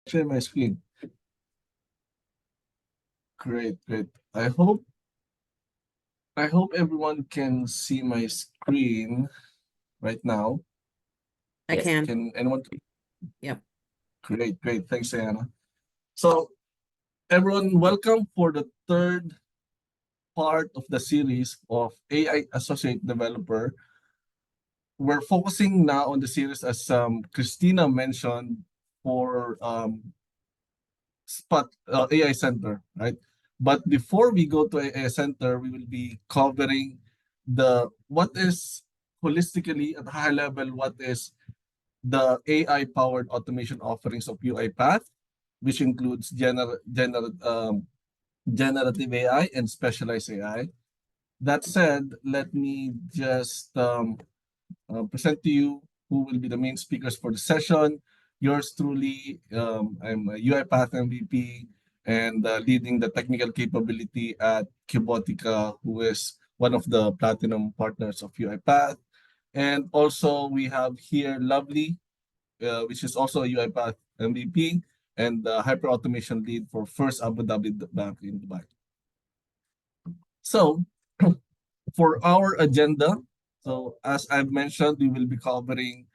share my screen. Great, great. I hope everyone can see my screen right now. I Yes. can. Can anyone? Yep. Great, great. Thanks, Diana. So, everyone, welcome for the third part of the series of AI Associate Developer. We're focusing now on the series, as Christina mentioned, for AI Center, right? But before we go to AI Center, we will be covering what is holistically at a high level, what is the AI powered automation offerings of UiPath, which includes generative AI and specialized AI. That said, let me just present to you who will be the main speakers for the session. Yours truly, I'm a UiPath MVP and leading the technical capability at Cubotica, who is one of the platinum partners of UiPath. And also we have here Lovely, which is also a UiPath MVP and hyper automation lead for First Abu Dhabi Bank in Dubai. So for our agenda, so as I've mentioned, we will be covering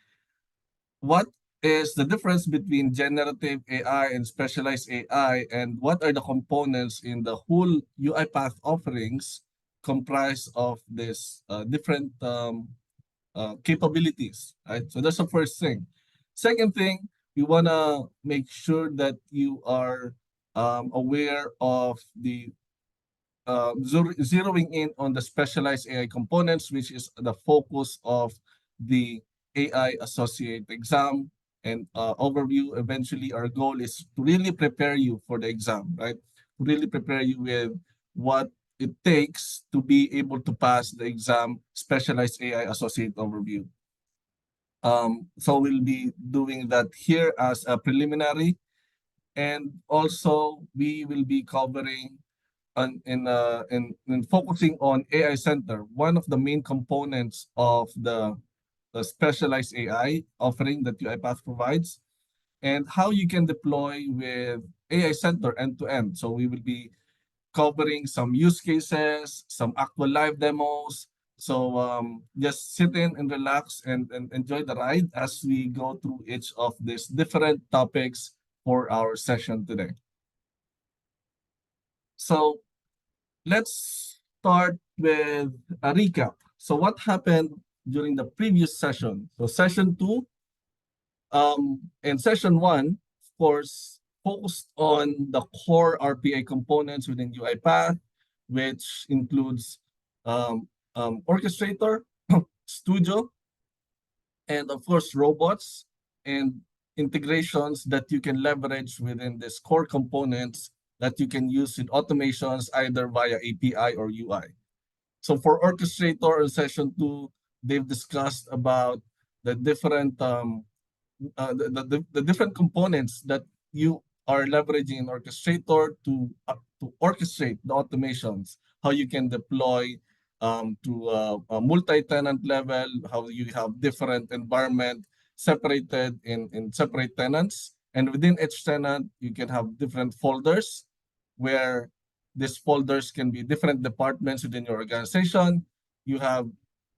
what is the difference between generative AI and specialized AI, and what are the components in the whole UiPath offerings comprised of this different capabilities, right? So that's the first thing. Second thing, we want to make sure that you are aware of the zeroing in on the specialized AI components, which is the focus of the AI associate exam and overview. Eventually, our goal is to really prepare you for the exam, right? To really prepare you with what it takes to be able to pass the exam specialized AI associate overview. So we'll be doing that here as a preliminary, and also we will be covering in focusing on AI Center, one of the main components of the specialized AI offering that UiPath provides, and how you can deploy with AI Center end to end. So we will be covering some use cases, some actual live demos. So just sit in and relax and enjoy the ride as we go through each of these different topics for our session today. So let's start with a recap. So what happened during the previous session? So session 2 and session 1, of course, focused on the core RPA components within UiPath, which includes Orchestrator, Studio, and of course, robots and integrations that you can leverage within these core components that you can use in automations either via API or UI. So for Orchestrator in session 2, they've discussed about the different the different components that you are leveraging in Orchestrator to orchestrate the automations, how you can deploy to a multi-tenant level, how you have different environment separated in separate tenants. And within each tenant, you can have different folders where these folders can be different departments within your organization. You have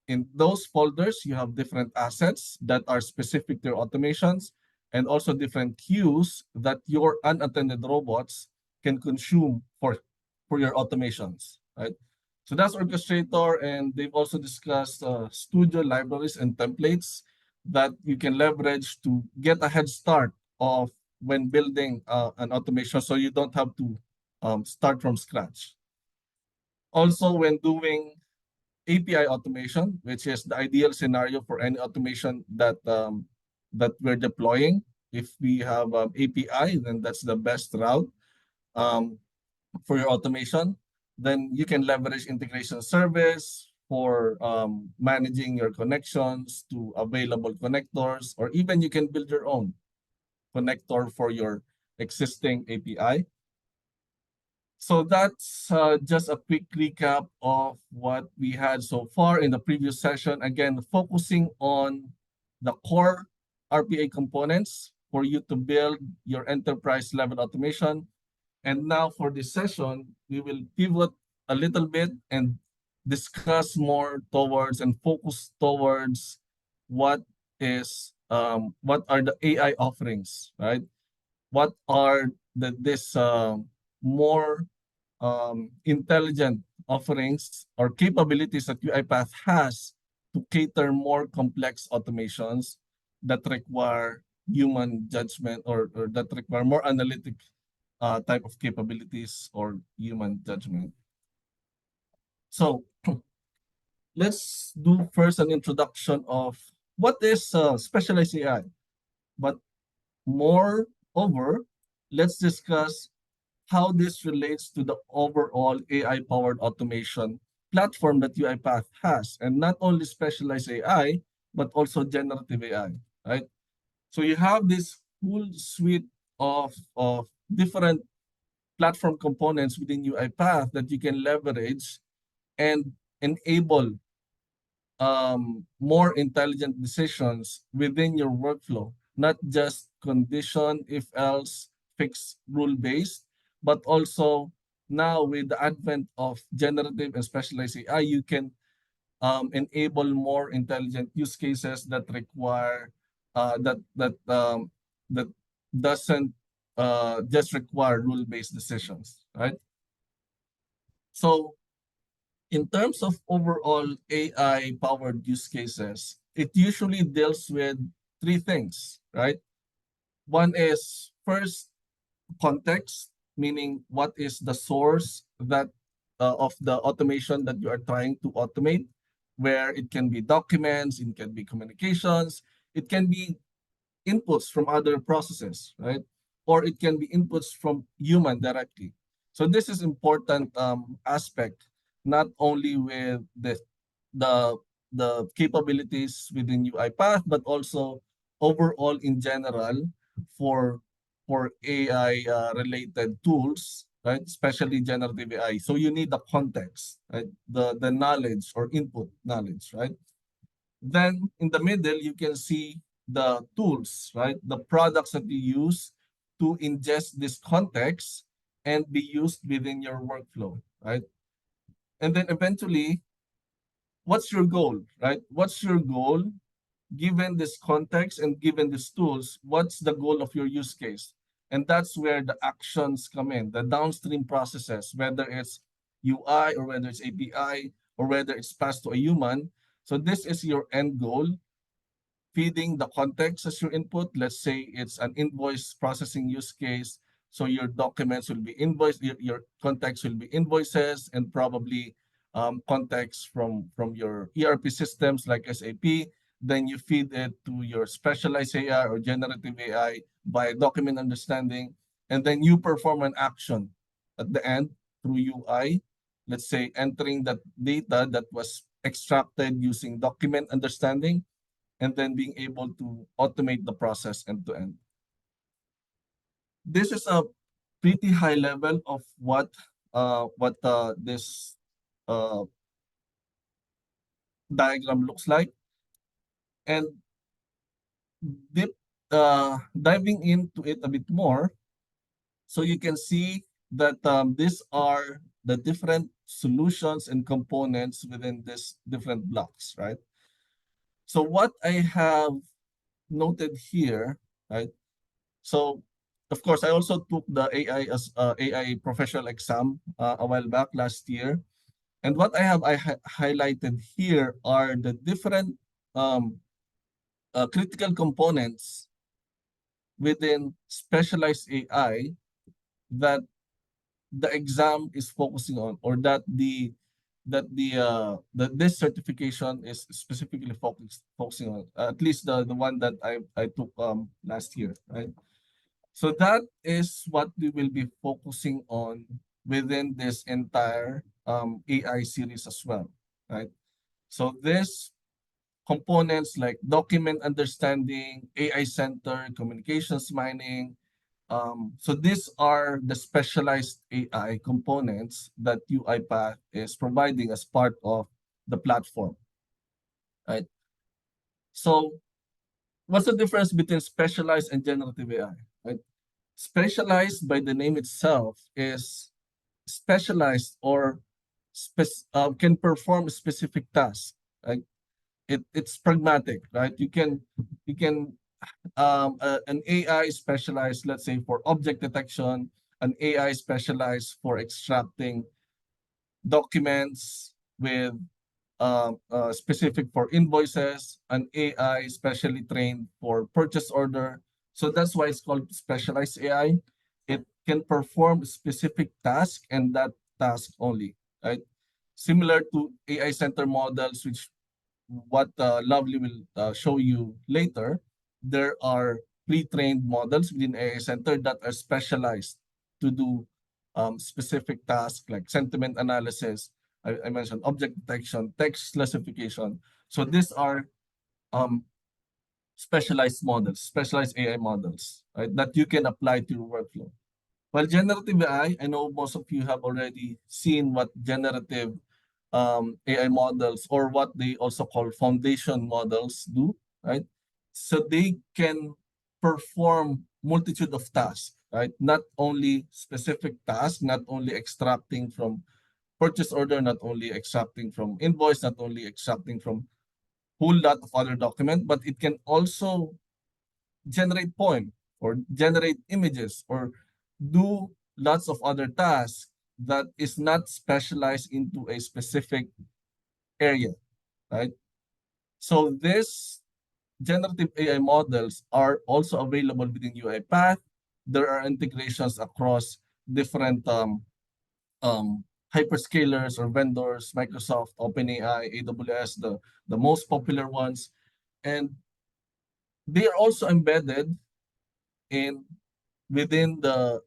in those folders, you have different assets that are specific to your automations, and also different queues that your unattended robots can consume for your automations, right? So that's Orchestrator, and they've also discussed studio libraries and templates that you can leverage to get a head start of when building an automation, so you don't have to start from scratch. Also, when doing API automation, which is the ideal scenario for any automation that we're deploying. If we have API, then that's the best route for your automation. Then you can leverage integration service for managing your connections to available connectors, or even you can build your own connector for your existing API. So that's just a quick recap of what we had so far in the previous session. Again, focusing on the core RPA components, for you to build your enterprise level automation. And now for this session, we will pivot a little bit and discuss more towards and focus towards what what are the AI offerings, right? What are this more intelligent offerings or capabilities that UiPath has to cater more complex automations that require human judgment, or that require more analytic type of capabilities or human judgment. So let's do first an introduction of what is specialized AI. But moreover, let's discuss how this relates to the overall AI-powered automation platform that UiPath has, and not only specialized AI, but also generative AI, right? So you have this full suite of different platform components within UiPath that you can leverage and enable more intelligent decisions within your workflow, not just condition, if else, fixed rule based, but also now with the advent of generative and specialized AI, you can enable more intelligent use cases that require that doesn't just require rule based decisions, right? So in terms of overall AI powered use cases, it usually deals with three things, right? One is first context, meaning what is the source that of the automation that you are trying to automate, where it can be documents, it can be communications, it can be inputs from other processes, right? Or it can be inputs from human directly. So this is important aspect, not only with the the capabilities within UiPath, but also overall in general for AI related tools, right? Especially generative AI. So you need the context, right? The knowledge or input knowledge, right? Then in the middle, you can see the tools, right? The products that you use to ingest this context and be used within your workflow, right? And then eventually, what's your goal, right? What's your goal given this context and given these tools? What's the goal of your use case? And that's where the actions come in, the downstream processes, whether it's UI or whether it's API or whether it's passed to a human. So this is your end goal, feeding the context as your input. Let's say it's an invoice processing use case. So your documents will be invoice, your context will be invoices and probably context from your ERP systems like SAP. Then you feed it to your specialized AI or generative AI by document understanding. And then you perform an action at the end through UI. Let's say entering that data that was extracted using document understanding and then being able to automate the process end to end. This is a pretty high level of what this uh, diagram looks like, and deep diving into it a bit more, so you can see that these are the different solutions and components within these different blocks, right? So what I have noted here, right? So, of course, I also took the AI professional exam a while back last year, and what I highlighted here are the different um, critical components within specialized AI that the exam is focusing on, or that this certification is specifically focusing on. At least the one that I took last year, right? So that is what we will be focusing on within this entire AI series as well, right? So this components like document understanding, AI center, communications mining. So these are the specialized AI components that UiPath is providing as part of the platform, right? So what's the difference between specialized and generative AI? Right? Specialized by the name itself is specialized or can perform a specific task. Right? It's pragmatic, right? You can an AI specialized, let's say, for object detection, an AI specialized for extracting documents with specific for invoices, an AI specially trained for purchase order. So that's why it's called specialized AI. It can perform a specific task and that task only, right? Similar to AI center models, which what Lovely will show you later, there are pre-trained models within AI Center that are specialized to do specific tasks like sentiment analysis. I mentioned object detection, text classification. So these are um, specialized models, specialized AI models, right, that you can apply to your workflow. Well, generative I know most of you have already seen what generative AI models or what they also call foundation models do, right? So they can perform multitude of tasks, right? Not only specific tasks, not only extracting from purchase order, not only extracting from invoice, not only extracting from whole lot of other document, but it can also generate poem or generate images or do lots of other tasks that is not specialized into a specific area, right? So this generative AI models are also available within UiPath. There are integrations across different um, hyperscalers or vendors, Microsoft, OpenAI, AWS, the most popular ones. And they are also embedded in within the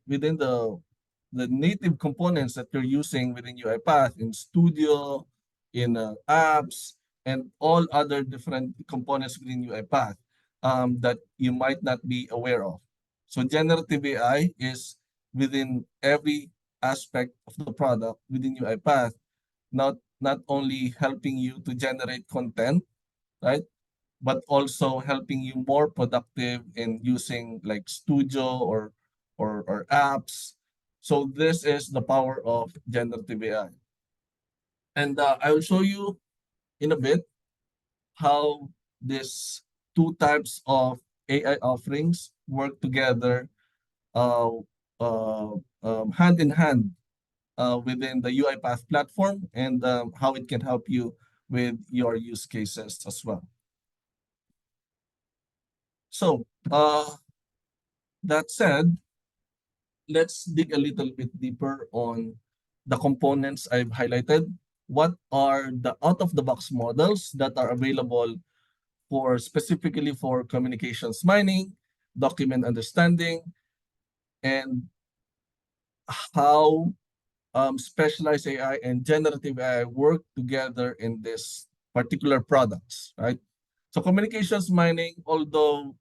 native components that you're using within UiPath in Studio, in apps, and all other different components within UiPath that you might not be aware of. So generative AI is within every aspect of the product within UiPath, not only helping you to generate content, right? But also helping you more productive in using like Studio or apps. So this is the power of generative AI. And I will show you in a bit how these two types of AI offerings work together uh, hand in hand within the UiPath platform and how it can help you with your use cases as well. So that said, let's dig a little bit deeper on the components I've highlighted. What are the out-of-the-box models that are available for specifically for communications mining, document understanding, and how specialized AI and generative AI work together in this particular products, right? So communications mining, although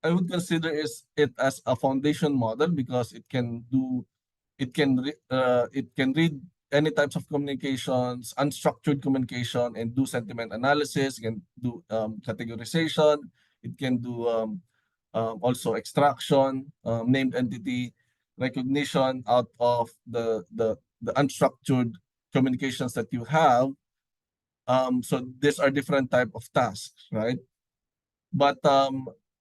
I would consider it as a foundation model because it can read any types of communications, unstructured communication, and do sentiment analysis. It can do categorization. It can do also extraction, named entity recognition out of the unstructured communications that you have. So these are different type of tasks, right? But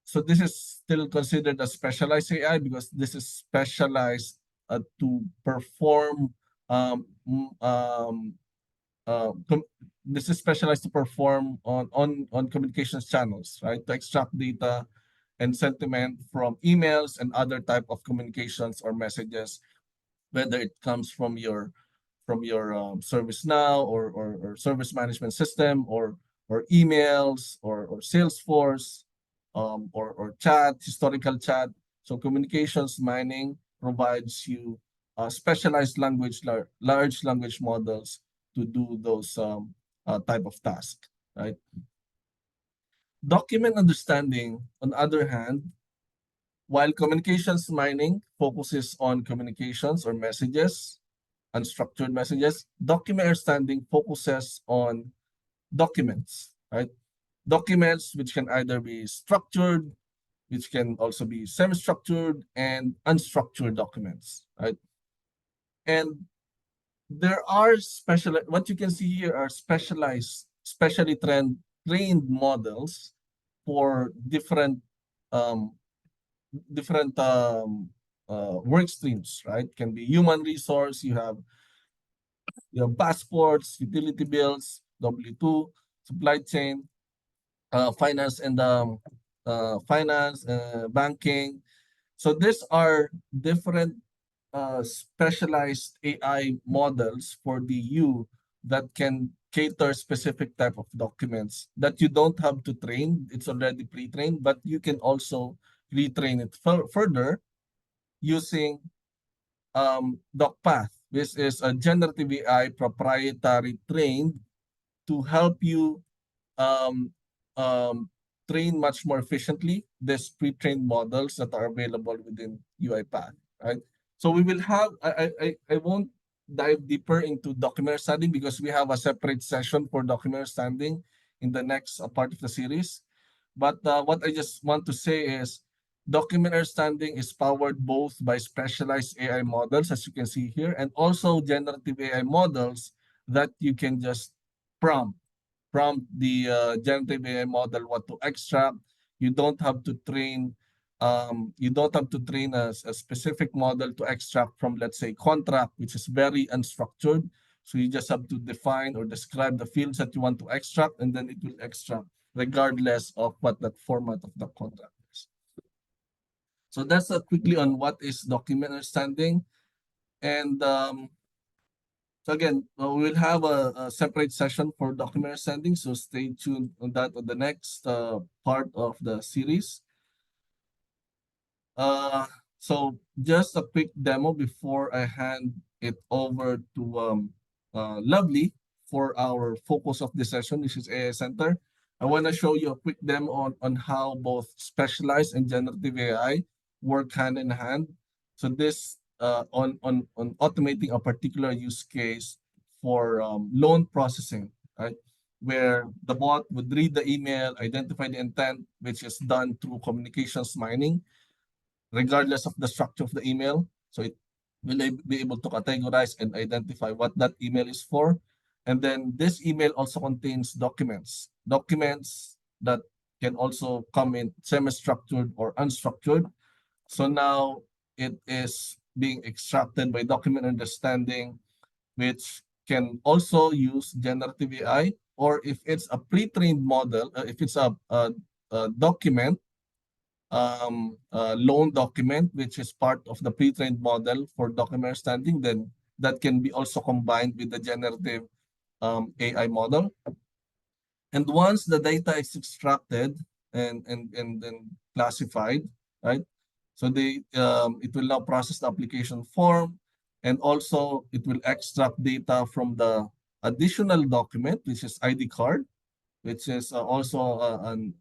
so this is still considered a specialized AI because this is specialized to perform um, m- um, com- this is specialized to perform on communications channels, right? To extract data and sentiment from emails and other type of communications or messages, whether it comes from your ServiceNow or service management system or emails or Salesforce or chat, historical chat. So communications mining provides you specialized large language models to do those type of tasks, right? Document understanding, on the other hand, while communications mining focuses on communications or messages, unstructured messages, document understanding focuses on documents, right? documents, which can either be structured, which can also be semi-structured, and unstructured documents, right? And there are what you can see here are specially trained models for um, different work streams, right? Can be human resource, you have your passports, utility bills, W2, supply chain, finance and banking. So these are different specialized AI models for the U that can cater specific type of documents that you don't have to train. It's already pre-trained, but you can also retrain it further using DocPath. This is a generative AI proprietary trained to help you um, um, train much more efficiently these pre-trained models that are available within UiPath, right? So we will have, I won't dive deeper into document understanding because we have a separate session for document understanding in the next part of the series. But what I just want to say is document understanding is powered both by specialized AI models, as you can see here, and also generative AI models that you can just prompt the generative AI model what to extract. You don't have to train a specific model to extract from, let's say, contract, which is very unstructured. So you just have to define or describe the fields that you want to extract, and then it will extract regardless of what that format of the contract is. So that's quickly on what is document understanding. And so again, we'll have a separate session for document understanding. So stay tuned on that on the next part of the series. So just a quick demo before I hand it over to Lovely for our focus of the session, which is AI Center. I want to show you a quick demo on how both specialized and generative AI work hand in hand. So this on automating a particular use case for loan processing, right? Where the bot would read the email, identify the intent, which is done through communications mining, regardless of the structure of the email. So it will be able to categorize and identify what that email is for. And then this email also contains documents that can also come in semi-structured or unstructured. So now it is being extracted by document understanding, which can also use generative AI, or if it's a pre-trained model, if it's a document, loan document, which is part of the pre-trained model for document understanding, then that can be also combined with the generative AI model. And once the data is extracted and then classified, right? So it will now process the application form, and also it will extract data from the additional document, which is ID card, which is also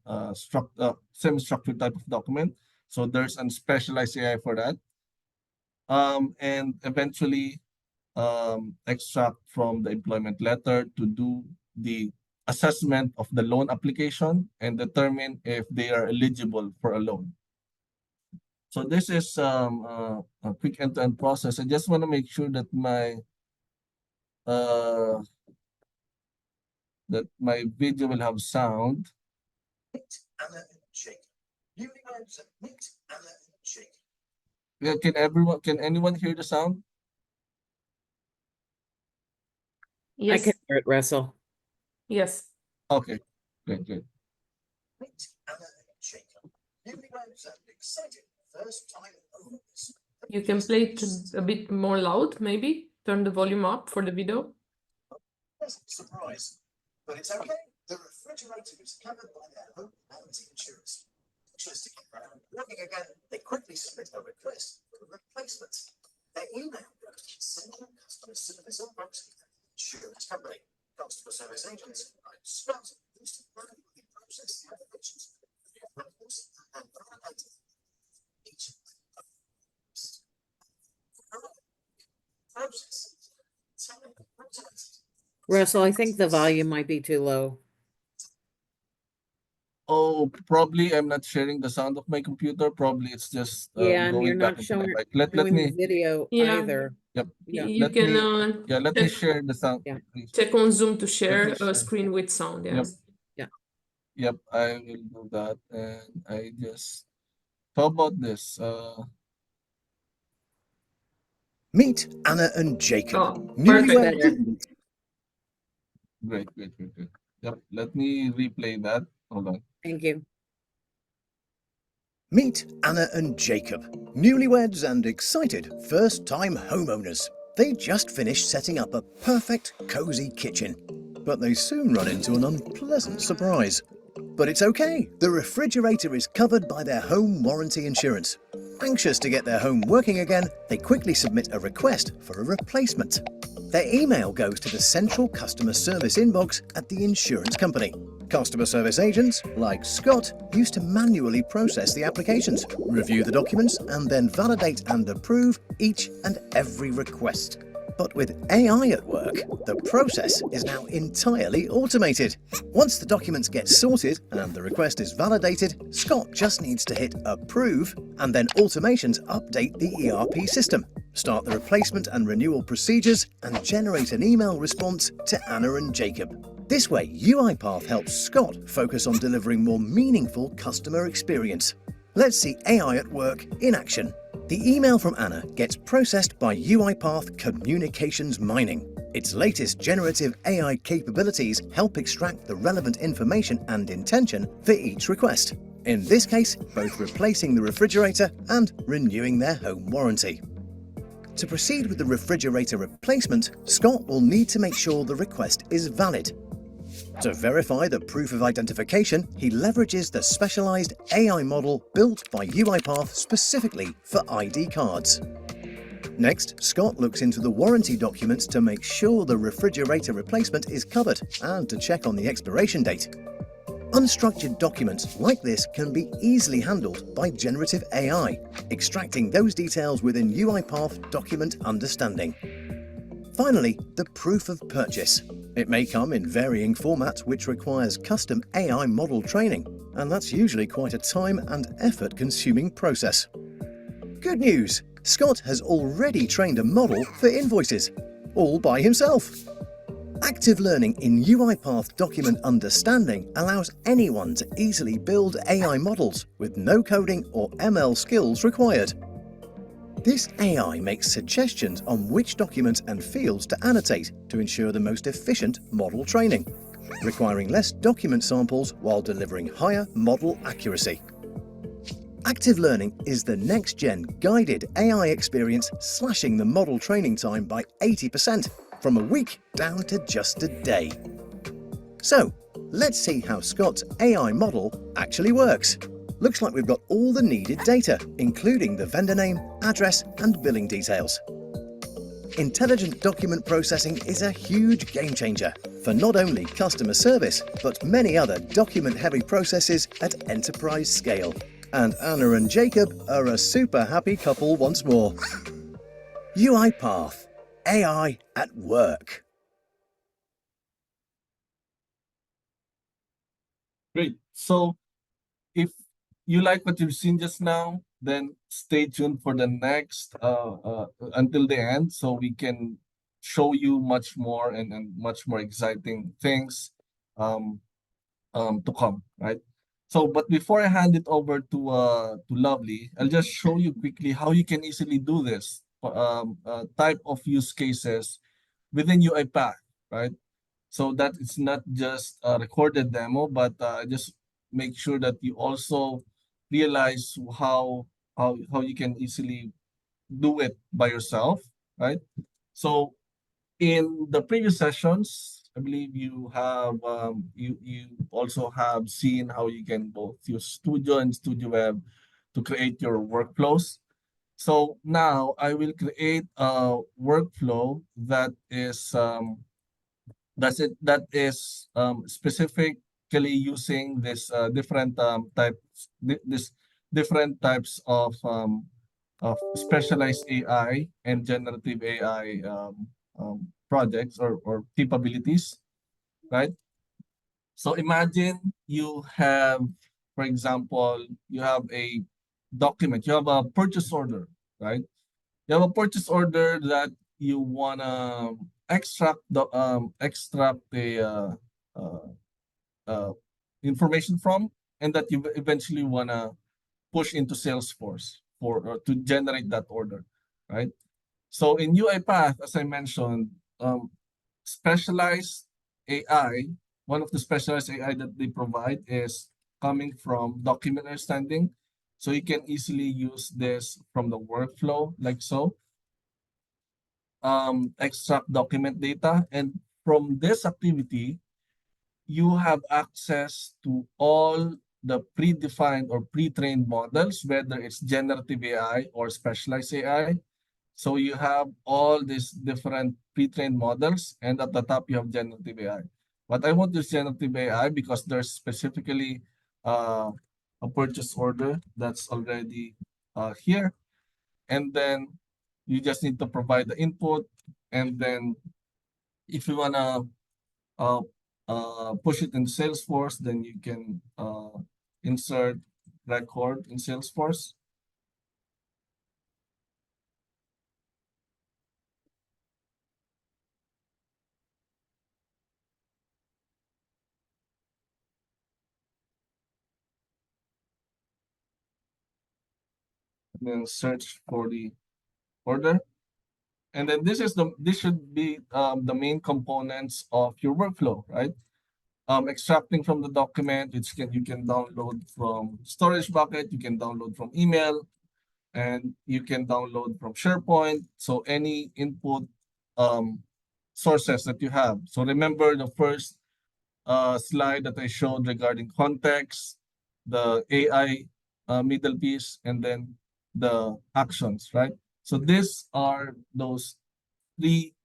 a semi-structured type of document. So there's a specialized AI for that. And eventually extract from the employment letter to do the assessment of the loan application and determine if they are eligible for a loan. So this is a quick end-to-end process. I just want to make sure that my video will have sound. Yeah, can anyone hear the sound? I can Yes, hear it, Russell. yes. Okay, good. You can play it a bit more loud, maybe. Turn the volume up for the video. Surprise, but it's okay. The refrigerator is covered by their home warranty insurance. Interesting. Looking again, they quickly submit a request for a replacement. Their email goes to Sinha customer service inbox, insurance company, customer service agents, Scott, used to manually process the applications. And each process. Russell, I think the volume might be too low. So probably I'm not sharing the sound of my computer. Probably it's just Yeah, and you're going back not into my showing, mic. Let showing the me video Yeah. either. Yep. Yeah. You Let can me let me check, share the sound. Yeah. Please. check on Zoom to share me a share. screen with sound. Yeah. Yep. Yep, I will do that. And I just how about this? Meet Anna and Jacob. Oh, Much perfect. better. Great. Yep. Let me replay that. Hold on. Thank you. Meet Anna and Jacob, newlyweds and excited first-time homeowners. They just finished setting up a perfect, cozy kitchen, but they soon run into an unpleasant surprise. But it's okay. The refrigerator is covered by their home warranty insurance. Anxious to get their home working again, they quickly submit a request for a replacement. Their email goes to the central customer service inbox at the insurance company. Customer service agents, like Scott, used to manually process the applications, review the documents, and then validate and approve each and every request. But with AI at work, the process is now entirely automated. Once the documents get sorted and the request is validated, Scott just needs to hit approve, and then automations update the ERP system, start the replacement and renewal procedures, and generate an email response to Anna and Jacob. This way, UiPath helps Scott focus on delivering more meaningful customer experience. Let's see AI at work in action. The email from Anna gets processed by UiPath Commuications Mining. Its latest generative AI capabilities help extract the relevant information and intention for each request. In this case, both replacing the refrigerator and renewing their home warranty. To proceed with the refrigerator replacement, Scott will need to make sure the request is valid. To verify the proof of identification, he leverages the specialized AI model built by UiPath specifically for ID cards. Next, Scott looks into the warranty documents to make sure the refrigerator replacement is covered and to check on the expiration date. Unstructured documents like this can be easily handled by generative AI, extracting those details within UiPath Document Understanding. Finally, the proof of purchase. It may come in varying formats which requires custom AI model training, and that's usually quite a time and effort-consuming process. Good news! Scott has already trained a model for invoices, all by himself. Active learning in UiPath Document Understanding allows anyone to easily build AI models with no coding or ML skills required. This AI makes suggestions on which documents and fields to annotate to ensure the most efficient model training, requiring less document samples while delivering higher model accuracy. Active learning is the next-gen guided AI experience, slashing the model training time by 80%, from a week down to just a day. So, let's see how Scott's AI model actually works. Looks like we've got all the needed data, including the vendor name, address, and billing details. Intelligent document processing is a huge game changer for not only customer service, but many other document-heavy processes at enterprise scale. And Anna and Jacob are a super happy couple once more. UiPath, AI at work. Great. So if you like what you've seen just now, then stay tuned for the next until the end, so we can show you much more and much more exciting things to come, right? So, but before I hand it over to Lovely, I'll just show you quickly how you can easily do this type of use cases within UiPath, right? So that it's not just a recorded demo, but just make sure that you also realize how you can easily do it by yourself, right? So in the previous sessions, I believe you have you also have seen how you can both use Studio and Studio Web to create your workflows. So now I will create a workflow that is specifically using this this different types of specialized AI and generative AI projects or capabilities, right? So imagine you have for example, you have a document, you have a purchase order, right? You have a purchase order that you wanna extract the uh, uh, information from, and that you eventually wanna push into Salesforce for to generate that order, right? So in UiPath, as I mentioned, specialized AI, one of the specialized AI that they provide is coming from document understanding. So you can easily use this from the workflow like so, extract document data. And from this activity, you have access to all the predefined or pre-trained models, whether it's generative AI or specialized AI. So you have all these different pre-trained models, and at the top you have generative AI. But I want this generative AI because there's specifically uh, a purchase order that's already here, and then you just need to provide the input, and then if you wanna uh, push it in Salesforce, then you can insert record in Salesforce. And then search for the order. And then this should be the main components of your workflow, right? Extracting from the document, which you can download from storage bucket, you can download from email, and you can download from SharePoint. So any input sources that you have. So remember the first slide that I showed regarding context, the AI middle piece, and then the actions, right? So these are those three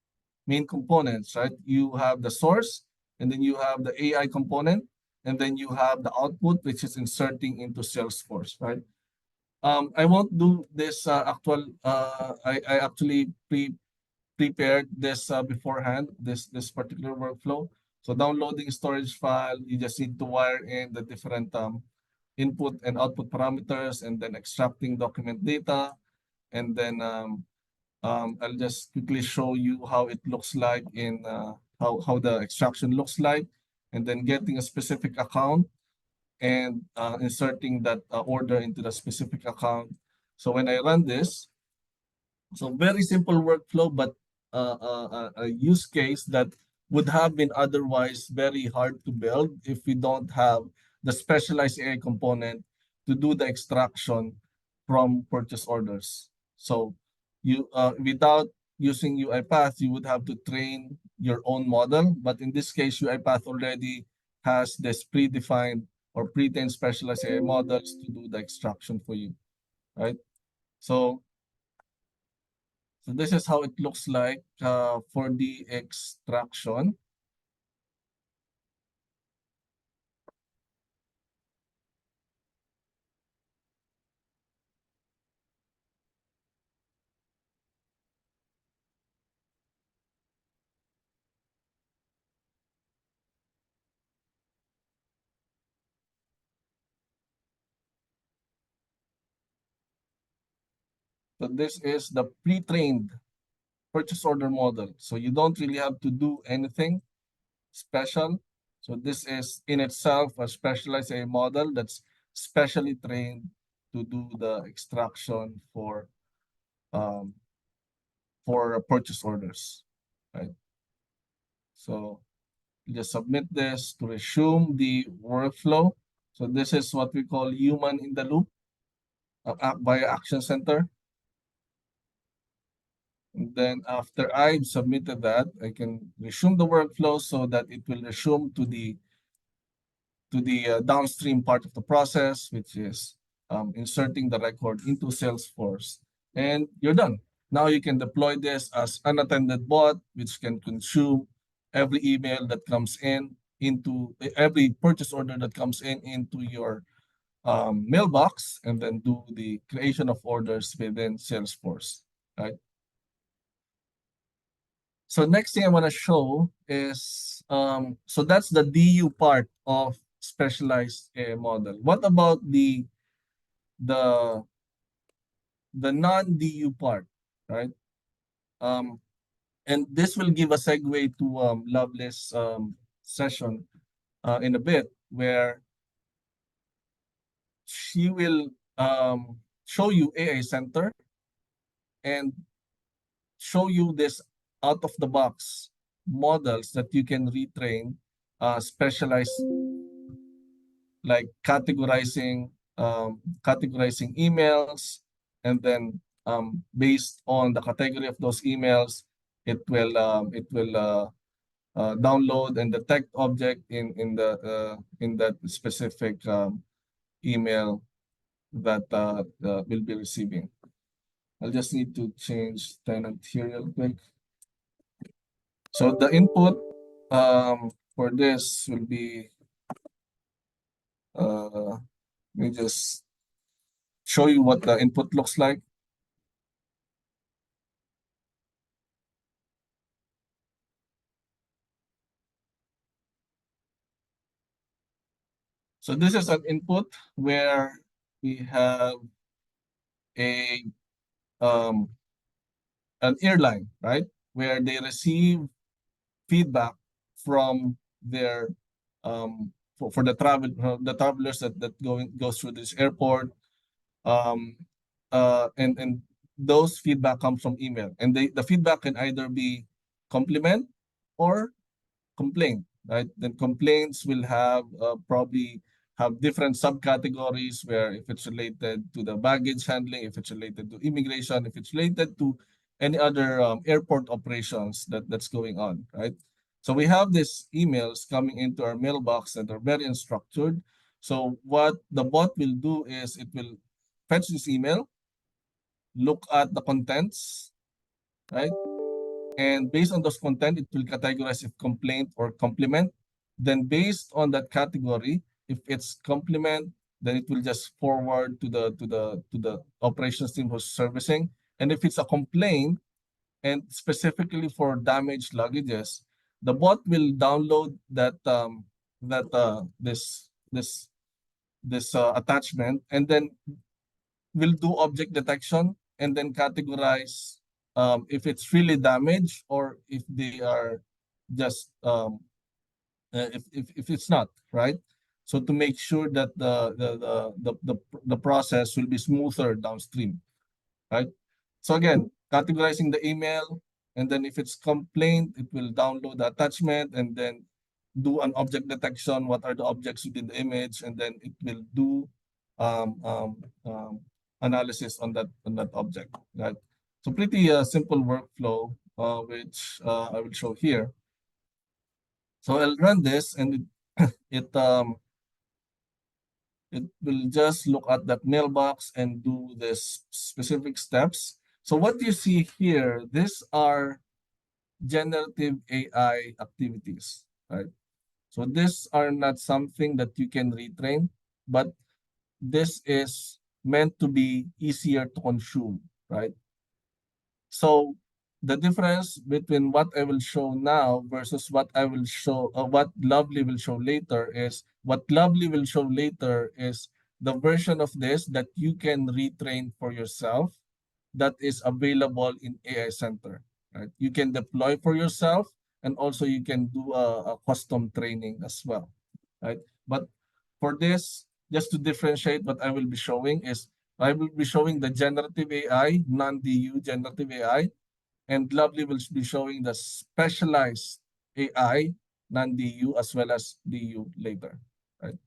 main components, right? You have the source, and then you have the AI component, and then you have the output, which is inserting into Salesforce, right? I won't do this I actually prepared this beforehand, this particular workflow. So downloading storage file, you just need to wire in the different input and output parameters, and then extracting document data, and then I'll just quickly show you how it looks like in how the extraction looks like, and then getting a specific account and inserting that order into the specific account. So when I run this, so very simple workflow, but a use case that would have been otherwise very hard to build if we don't have the specialized AI component to do the extraction from purchase orders. So you without using UiPath, you would have to train your own model. But in this case, UiPath already has this predefined or pre-trained specialized AI models to do the extraction for you, right? So so this is how it looks like for the extraction. So this is the pre-trained purchase order model. So you don't really have to do anything special. So this is in itself a specialized AI model that's specially trained to do the extraction um, for purchase orders, right? So you just submit this to resume the workflow. So this is what we call human in the loop via Action Center. And then after I've submitted that, I can resume the workflow so that it will resume to the downstream part of the process, which is inserting the record into Salesforce. And you're done. Now you can deploy this as unattended bot, which can consume every email that comes in into every purchase order that comes in into your mailbox, and then do the creation of orders within Salesforce, right? So next thing I want to show is, so that's the DU part of specialized AI model. What about the non-DU part, right? And this will give a segue to Lovely's session in a bit, where she will show you AI Center and show you this out of the box models that you can retrain, specialized, like categorizing emails, and then based on the category of those emails, it will download and detect object in that specific email that will be receiving. I'll just need to change tenant here real quick. So the input for this will be, let me just show you what the input looks like. So this is an input where we have a an airline, right? Where they receive feedback from their for the travelers that goes through this airport, um and those feedback comes from email, and the feedback can either be compliment or complaint, right? Then complaints will have probably have different subcategories, where if it's related to the baggage handling, if it's related to immigration, if it's related to any other airport operations that's going on, right? So we have these emails coming into our mailbox that are very unstructured. So what the bot will do is it will fetch this email, look at the contents, right? And based on those content, it will categorize if complaint or compliment. Then based on that category, if it's compliment, then it will just forward to the operations team who's servicing. And if it's a complaint, and specifically for damaged luggages, the bot will download this attachment, and then will do object detection and then categorize if it's really damaged or if they are just if it's not, right? So to make sure that the process will be smoother downstream, right? So again, categorizing the email, and then if it's complaint, it will download the attachment and then do an object detection. What are the objects within the image? And then it will do um, um, um, analysis on that object, right? So pretty simple workflow, which I will show here. So I'll run this, and it will just look at that mailbox and do this specific steps. So what you see here, these are generative AI activities, right? So these are not something that you can retrain, but this is meant to be easier to consume, right? So the difference between what I will show now versus what I will show, what Lovely will show later, is what Lovely will show later is the version of this that you can retrain for yourself, that is available in AI Center, right? You can deploy for yourself, and also you can do a custom training as well, right? But for this, just to differentiate, what I will be showing is I will be showing the generative AI, non-DU generative AI, and Lovely will be showing the specialized AI, non-DU as well as DU later, right?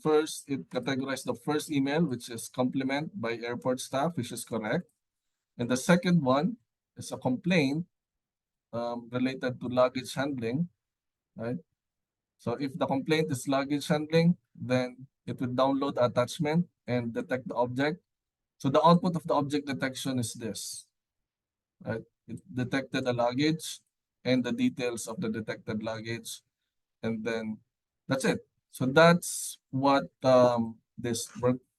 First, it categorized the first email, which is compliment by airport staff, which is correct. And the second one is a complaint related to luggage handling, right? So if the complaint is luggage handling, then it will download the attachment and detect the object. So the output of the object detection is this, right? It detected a luggage and the details of the detected luggage, and then that's it. So that's what this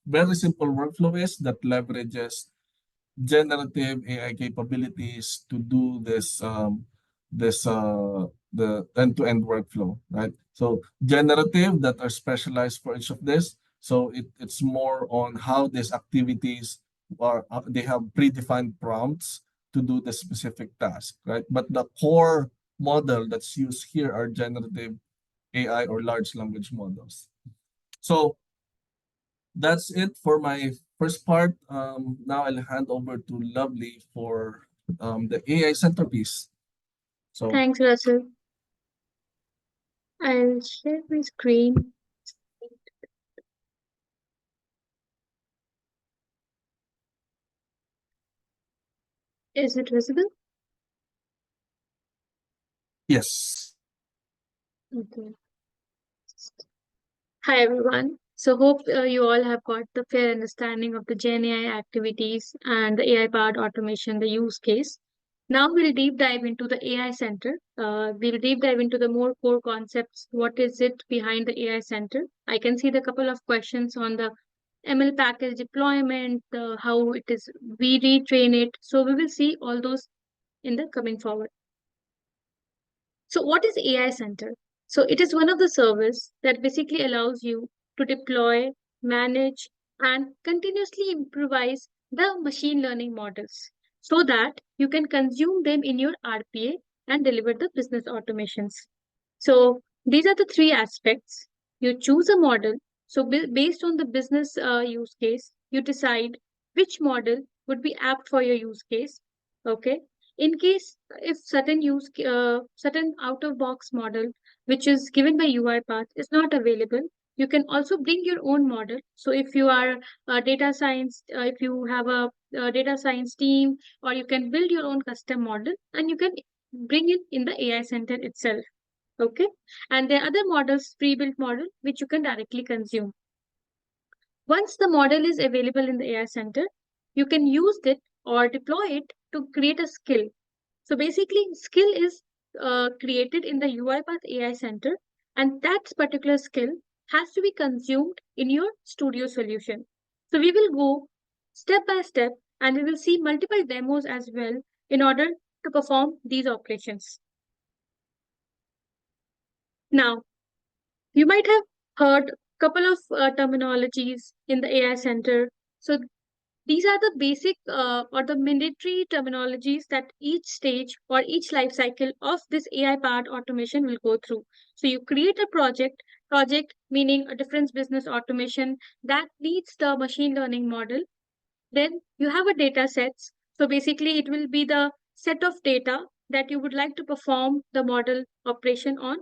very simple workflow is that leverages generative AI capabilities to do the end-to-end workflow, right? So generative that are specialized for each of this. So it's more on how these activities are, they have predefined prompts to do the specific task, right? But the core model that's used here are generative AI or large language models. So that's it for my first part. Now I'll hand over to Lovely for the AI centerpiece. So Thanks, Russell. I'll share my screen. Is it visible? yes, Okay. Hi, everyone. So hope you all have got the fair understanding of the Gen AI activities and the AI-powered automation, the use case. Now we'll deep dive into the AI Center. We'll deep dive into the more core concepts. What is it behind the AI Center? I can see the couple of questions on the ML package deployment, how it is, we retrain it. So we will see all those in the coming forward. So what is AI Center? So it is one of the service that basically allows you to deploy, manage, and continuously improvise the machine learning models so that you can consume them in your RPA and deliver the business automations. So these are the three aspects. You choose a model. So based on the business use case, you decide which model would be apt for your use case. Okay. In case if certain out of box model which is given by UiPath is not available, you can also bring your own model. So if you are a data science, if you have a data science team, or you can build your own custom model and you can bring it in the AI Center itself. Okay. And there are other models, pre-built model, which you can directly consume. Once the model is available in the AI Center, you can use it or deploy it to create a skill. So basically, skill is created in the UiPath AI Center, and that particular skill has to be consumed in your studio solution. So we will go step by step, and we will see multiple demos as well in order to perform these operations. Now, you might have heard a couple of terminologies in the AI Center. So these are the basic or the mandatory terminologies that each stage or each life cycle of this AI-powered automation will go through. So you create a project meaning a different business automation that needs the machine learning model. Then you have a data sets. So basically it will be the set of data that you would like to perform the model operation on.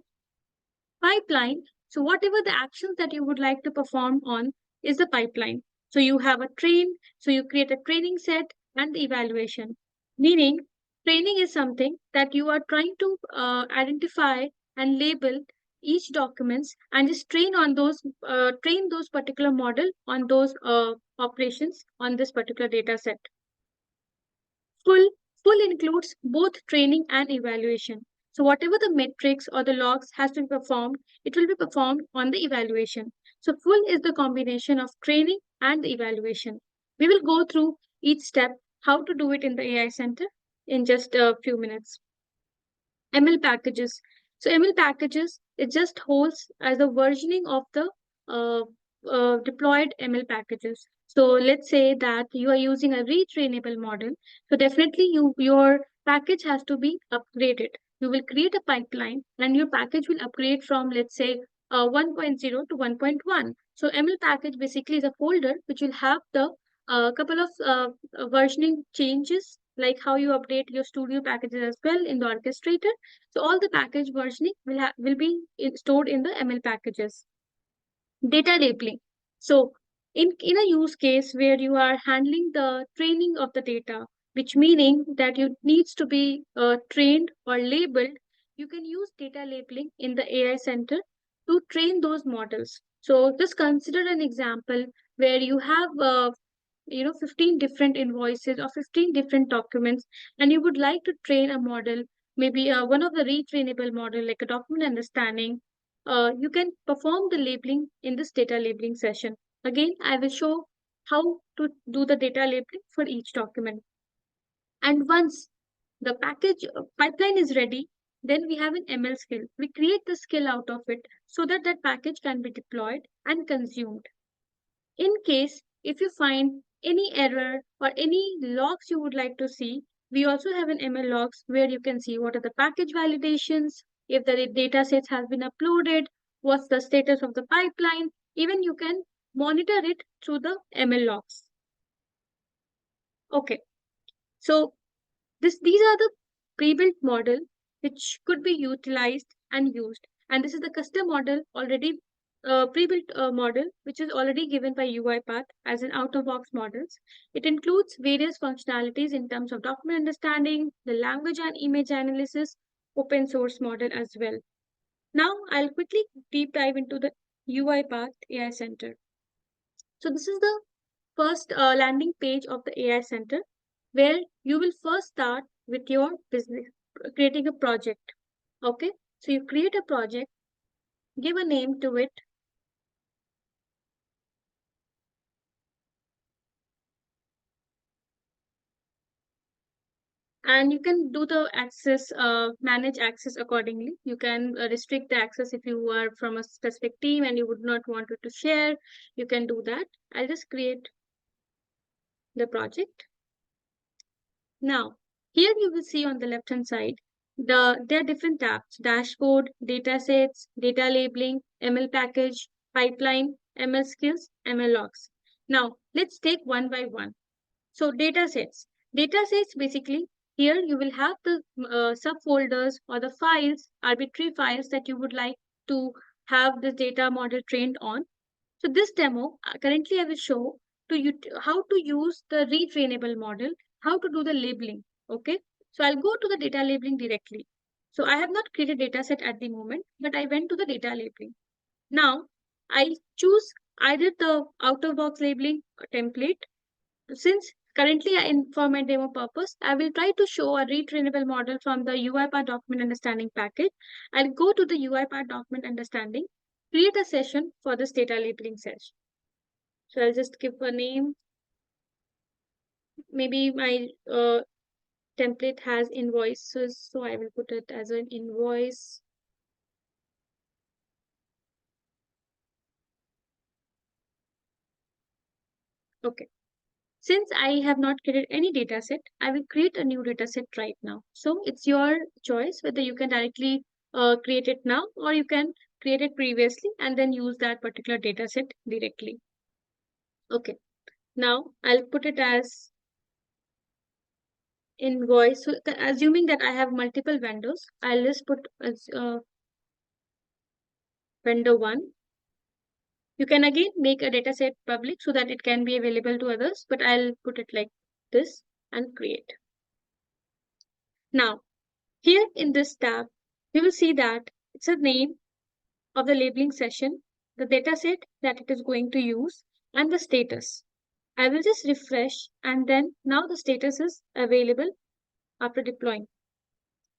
Pipeline. So whatever the actions that you would like to perform on is the pipeline. So you have a train, so you create a training set and the evaluation. Meaning, training is something that you are trying to identify and label each documents and just train on those train those particular model on those operations on this particular data set. Full includes both training and evaluation. So whatever the metrics or the logs has to be performed, it will be performed on the evaluation. So full is the combination of training and the evaluation. We will go through each step, how to do it in the AI Center in just a few minutes. ML packages. So ML packages, it just holds as a versioning of the deployed ML packages. So let's say that you are using a retrainable model. So definitely your package has to be upgraded. You will create a pipeline and your package will upgrade from, let's say, 1.0 to 1.1. So ML package basically is a folder which will have the couple of versioning changes, like how you update your studio packages as well in the Orchestrator. So all the package versioning will be stored in the ML packages. Data labeling. So in a use case where you are handling the training of the data, which meaning that you needs to be trained or labeled, you can use data labeling in the AI Center to train those models. So just consider an example where you have 15 different invoices or 15 different documents, and you would like to train a model, maybe one of the retrainable model like a document understanding, you can perform the labeling in this data labeling session. Again, I will show how to do the data labeling for each document. And once the package pipeline is ready, then we have an ML skill. We create the skill out of it so that that package can be deployed and consumed. In case if you find any error or any logs you would like to see, we also have an ML logs where you can see what are the package validations, if the data sets has been uploaded, what's the status of the pipeline. Even you can monitor it through the ML logs. Okay, so these are the pre-built model which could be utilized and used. And this is the custom model already pre-built model which is already given by UiPath as an out-of-box models. It includes various functionalities in terms of document understanding, the language and image analysis, open source model as well. Now I'll quickly deep dive into the UiPath AI Center. So this is the first landing page of the AI Center, where you will first start with your business, creating a project. Okay, so you create a project, give a name to it, and you can do the access, manage access accordingly. You can restrict the access if you are from a specific team and you would not want it to share. You can do that. I'll just create the project. Now, here you will see on the left hand side, there are different tabs: dashboard, data sets, data labeling, ML package, pipeline, ML skills, ML logs. Now, let's take one by one. So data sets. Data sets basically, here you will have the subfolders or the files, arbitrary files that you would like to have this data model trained on. So this demo, currently I will show to you how to use the retrainable model, how to do the labeling. Okay, so I'll go to the data labeling directly. So I have not created data set at the moment, but I went to the data labeling. Now I choose either the out-of-box labeling template. Since currently for my demo purpose, I will try to show a retrainable model from the UiPath document understanding package. I'll go to the UiPath document understanding, create a session for this data labeling session. So I'll just give a name. Maybe my template has invoices, so I will put it as an invoice. Okay. Since I have not created any data set, I will create a new data set right now. So it's your choice whether you can directly create it now or you can create it previously and then use that particular data set directly. Okay, now I'll put it as invoice. So assuming that I have multiple vendors, I'll just put as vendor 1. You can again make a data set public so that it can be available to others, but I'll put it like this and create. Now, here in this tab, we will see that it's a name of the labeling session, the dataset that it is going to use, and the status. I will just refresh, and then now the status is available after deploying.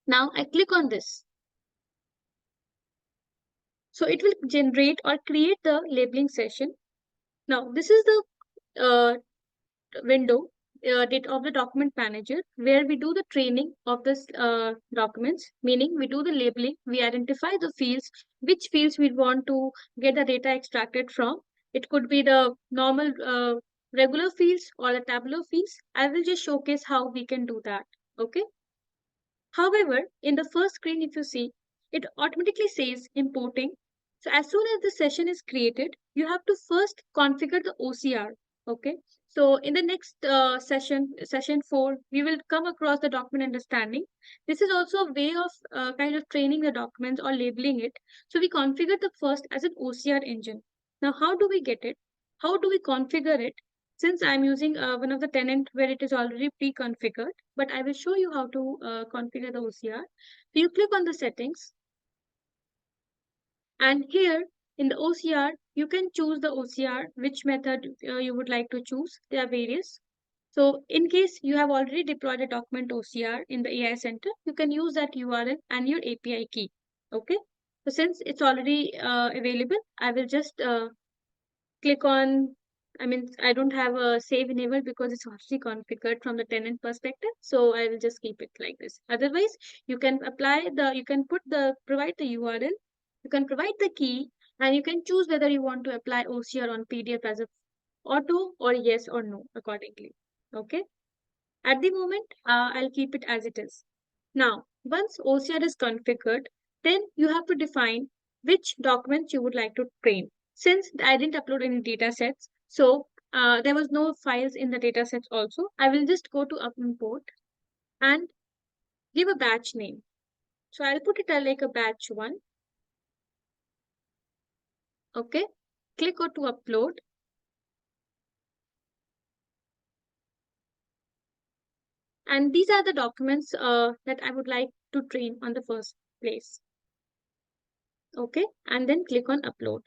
Now I click on this. So it will generate or create the labeling session. Now this is the window of the document manager where we do the training of this documents, meaning we do the labeling, we identify the fields, which fields we want to get the data extracted from. It could be the normal regular fields or the tabular fields. I will just showcase how we can do that. Okay. However, in the first screen, if you see, it automatically says importing. So as soon as the session is created, you have to first configure the OCR. Okay. So in the next session 4, we will come across the document understanding. This is also a way of kind of training the documents or labeling it. So we configure the first as an OCR engine. Now, how do we get it? How do we configure it? Since I'm using one of the tenant where it is already pre-configured, but I will show you how to configure the OCR. So you click on the settings, and here in the OCR, you can choose the OCR, which method you would like to choose. There are various. So in case you have already deployed a document OCR in the AI Center, you can use that URL and your API key. Okay. So since it's already available, I will just click on, I don't have a save enabled because it's already configured from the tenant perspective. So I will just keep it like this. Otherwise, you can provide the URL, you can provide the key, and you can choose whether you want to apply OCR on PDF as a auto or yes or no accordingly. Okay. At the moment, I'll keep it as it is. Now, once OCR is configured, then you have to define which documents you would like to train. Since I didn't upload any data sets, so there was no files in the data sets also, I will just go to import and give a batch name. So I'll put it like a batch 1. Okay. Click on to upload. And these are the documents that I would like to train on the first place. Okay. And then click on upload.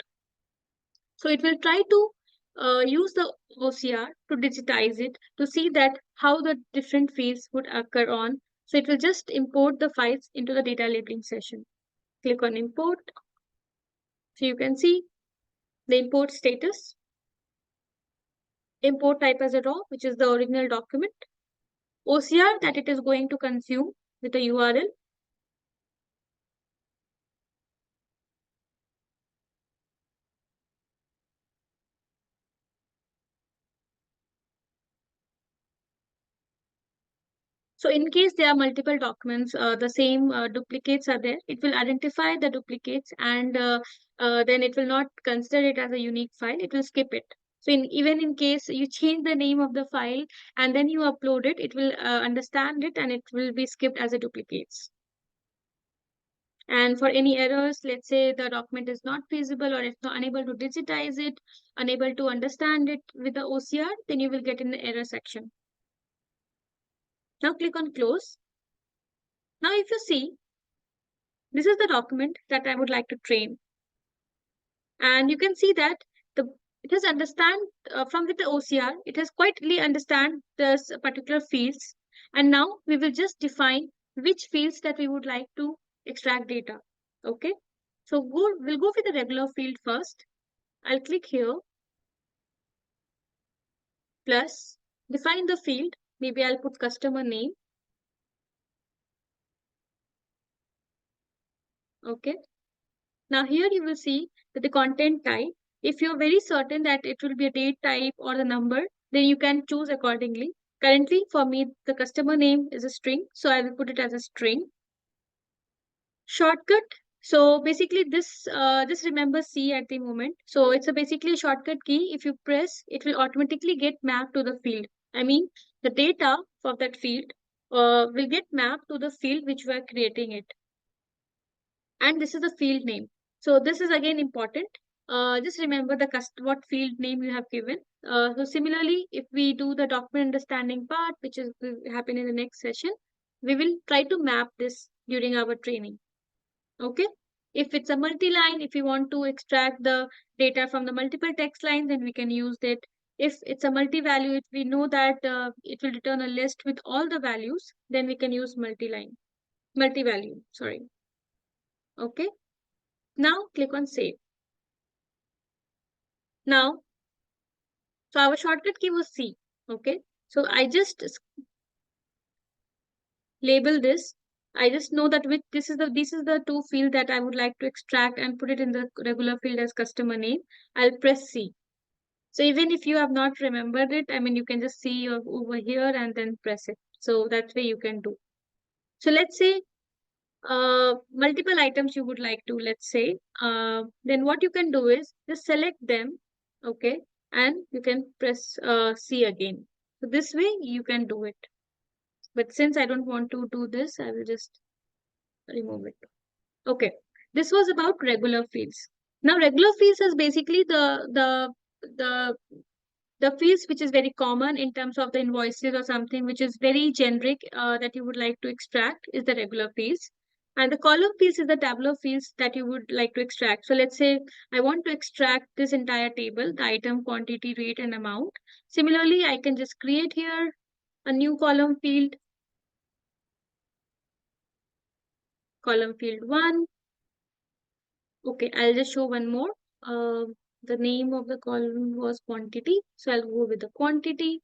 So it will try to use the OCR to digitize it to see that how the different fields would occur on. So it will just import the files into the data labeling session. Click on import. So you can see the import status. Import type as a raw, which is the original document. OCR that it is going to consume with the URL. So in case there are multiple documents, the same duplicates are there, it will identify the duplicates and then it will not consider it as a unique file, it will skip it. So even in case you change the name of the file and then you upload it, it will understand it and it will be skipped as a duplicates. And for any errors, let's say the document is not feasible or it's not unable to digitize it, unable to understand it with the OCR, then you will get in the error section. Now click on close. Now if you see, this is the document that I would like to train. And you can see that it has understand from with the OCR, it has quietly understand this particular fields. And now we will just define which fields that we would like to extract data. Okay. So we'll go with the regular field first. I'll click here. Plus define the field. Maybe I'll put customer name. Okay. Now here you will see that the content type, if you're very certain that it will be a date type or the number, then you can choose accordingly. Currently for me, the customer name is a string, so I will put it as a string. Shortcut. So basically this, just remember C at the moment. So it's basically a shortcut key. If you press, it will automatically get mapped to the field. The data for that field will get mapped to the field which we are creating it. And this is the field name. So this is again important. Just remember what field name you have given. So similarly, if we do the document understanding part, which will happen in the next session, we will try to map this during our training. Okay. If it's a multi-line, if you want to extract the data from the multiple text lines, then we can use that. If it's a multi-value, if we know that it will return a list with all the values, then we can use multi-value, sorry. Okay. Now click on save. Now, so our shortcut key was C. Okay. So I just label this. I just know that this is the two field that I would like to extract and put it in the regular field as customer name. I'll press C. So even if you have not remembered it, you can just see over here and then press it. So that way you can do. So let's say multiple items you would like to, let's say, then what you can do is just select them, okay, and you can press C again. So this way you can do it. But since I don't want to do this, I will just remove it. Okay, this was about regular fields. Now regular fields is basically the fields which is very common in terms of the invoices or something which is very generic that you would like to extract is the regular fields. And the column fields is the tabular fields that you would like to extract. So let's say I want to extract this entire table, the item, quantity, rate, and amount. Similarly, I can just create here a new column field, column field 1. Okay, I'll just show one more. The name of the column was quantity. So I'll go with the quantity.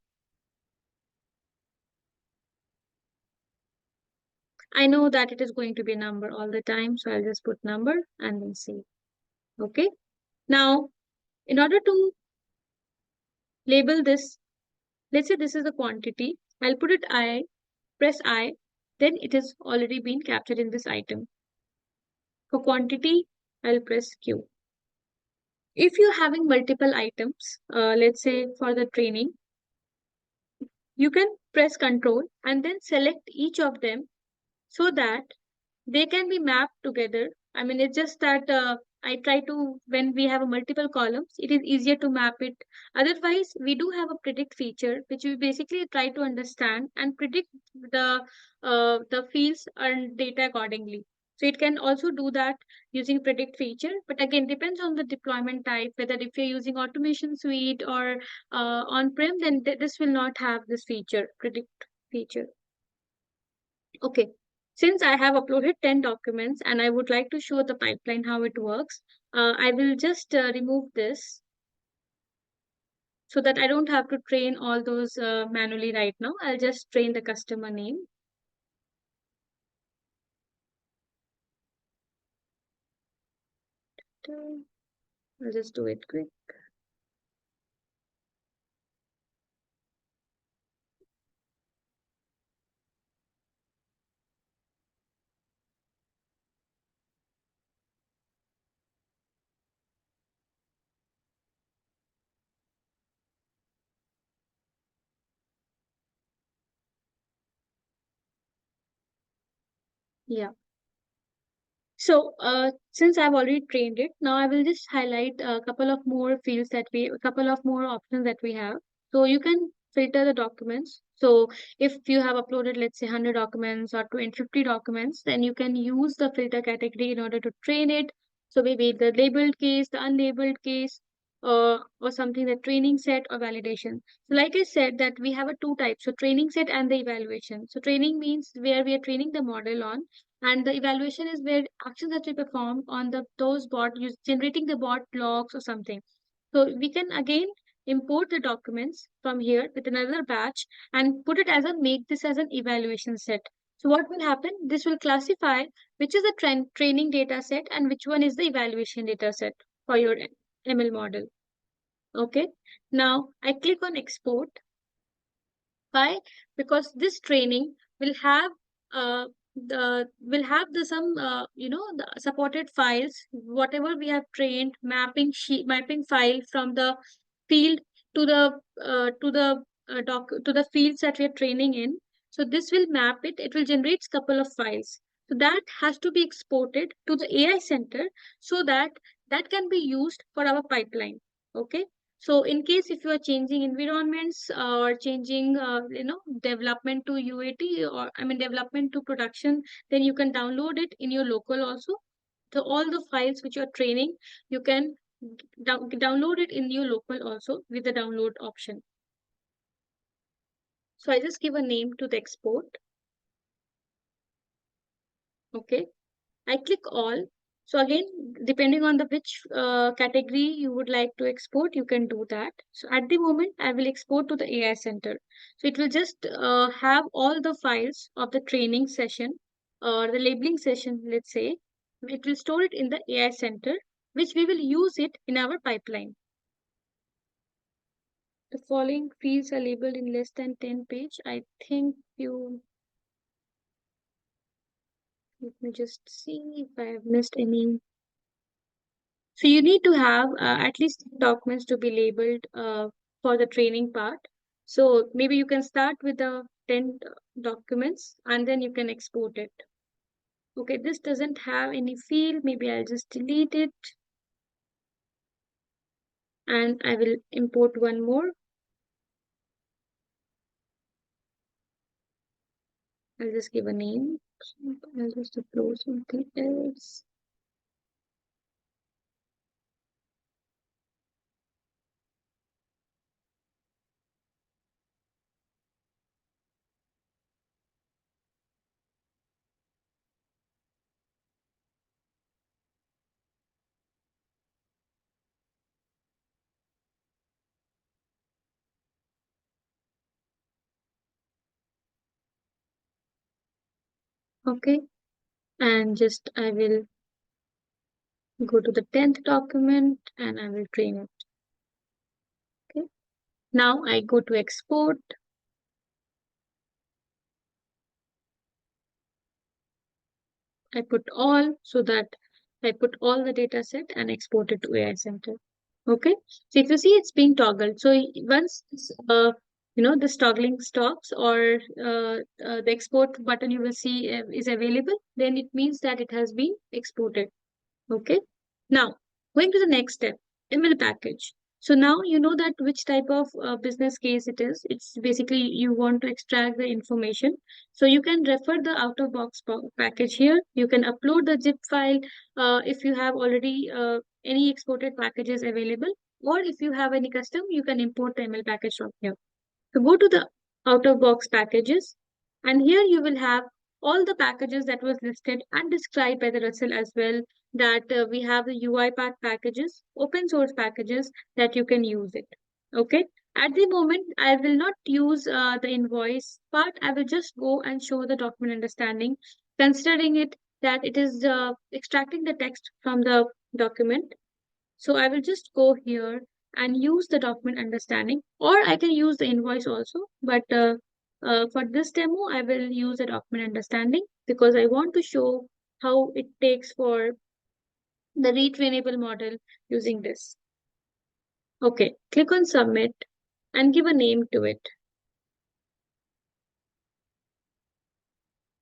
I know that it is going to be a number all the time. So I'll just put number and then save. Okay. Now, in order to label this, let's say this is the quantity. I'll put it I, press I, then it is already been captured in this item. For quantity, I'll press Q. If you're having multiple items, let's say for the training, you can press Control and then select each of them so that they can be mapped together. I mean, it's just that I try to, when we have a multiple columns, it is easier to map it. Otherwise, we do have a predict feature, which we basically try to understand and predict the fields and data accordingly. So it can also do that using predict feature, but again, depends on the deployment type, whether if you're using automation suite or on-prem, then this will not have this feature, predict feature. Okay, since I have uploaded 10 documents and I would like to show the pipeline how it works, I will just remove this so that I don't have to train all those manually right now. I'll just train the customer name. I'll just do it quick. Yeah. So since I've already trained it, now I will just highlight a couple of more fields that a couple of more options that we have. So you can filter the documents. So if you have uploaded, let's say 100 documents or 50 documents, then you can use the filter category in order to train it. So maybe the labeled case, the unlabeled case, or something, the training set or validation. So like I said that we have a two types, so training set and the evaluation. So training means where we are training the model on, and the evaluation is where actions that we perform on those bot use generating the bot logs or something. So we can again import the documents from here with another batch and put it as a make this as an evaluation set. So what will happen? This will classify which is the training data set and which one is the evaluation data set for your ML model. Okay. Now I click on export. Why? Because this training will have the some the supported files, whatever we have trained, mapping file from the field to the fields that we are training in. So this will map it. It will generate a couple of files. So that has to be exported to the AI center so that that can be used for our pipeline. Okay. So in case if you are changing environments or changing, development to UAT, or I mean development to production, then you can download it in your local also. So all the files which you are training, you can download it in your local also with the download option. So I just give a name to the export. Okay. I click all. So again, depending on the which category you would like to export, you can do that. So at the moment, I will export to the AI center. So it will just have all the files of the training session or the labeling session, let's say. It will store it in the AI center, which we will use it in our pipeline. The following fields are labeled in less than 10 page. I think let me just see if I have missed any. So you need to have at least 10 documents to be labeled for the training part. So maybe you can start with the 10 documents and then you can export it. Okay, this doesn't have any field. Maybe I'll just delete it. And I will import one more. I'll just give a name. I'll just upload something else. Okay, and just I will go to the 10th document and I will train it. Okay, now I go to export. I put all so that I put all the data set and export it to AI Center. Okay, so if you see it's being toggled. So once this toggling stops or the export button you will see is available, then it means that it has been exported. Okay. Now, going to the next step, ML package. So now you know that which type of business case it is. It's basically you want to extract the information. So you can refer the out-of-box package here. You can upload the zip file if you have already any exported packages available, or if you have any custom, you can import the ML package from here. So go to the out-of-box packages, and here you will have all the packages that was listed and described by the Russell as well, that we have the UiPath packages, open source packages that you can use it. Okay. At the moment, I will not use the invoice part. I will just go and show the document understanding, considering it that it is extracting the text from the document. So I will just go here and use the document understanding, or I can use the invoice also. But for this demo, I will use the document understanding because I want to show how it takes for the retrainable model using this. Okay, click on submit and give a name to it.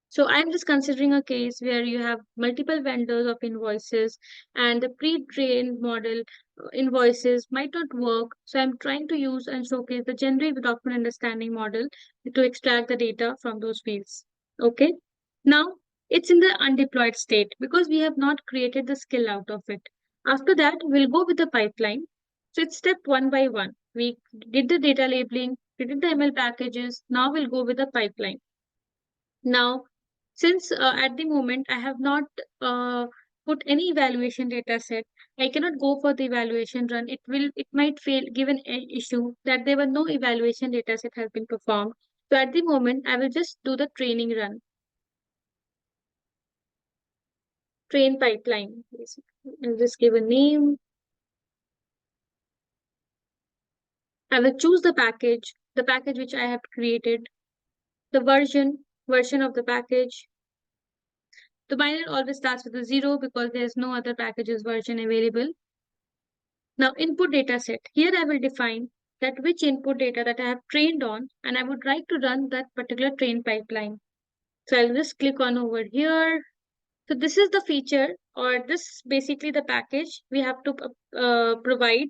So I'm just considering a case where you have multiple vendors of invoices and the pre-trained model invoices might not work. So I'm trying to use and showcase the generative document understanding model to extract the data from those fields. Okay. Now it's in the undeployed state because we have not created the skill out of it. After that, we'll go with the pipeline. So it's step one by one. We did the data labeling, we did the ML packages. Now we'll go with the pipeline. Now, since at the moment I have not put any evaluation data set, I cannot go for the evaluation run. It might fail given an issue that there were no evaluation data set has been performed. So at the moment, I will just do the training run. Train pipeline, basically. I'll just give a name. I will choose the package which I have created, the version of the package. The binary always starts with a 0 because there's no other packages version available. Now input data set. Here I will define that which input data that I have trained on, and I would like to run that particular train pipeline. So I'll just click on over here. So this is the feature, or this basically the package we have to provide,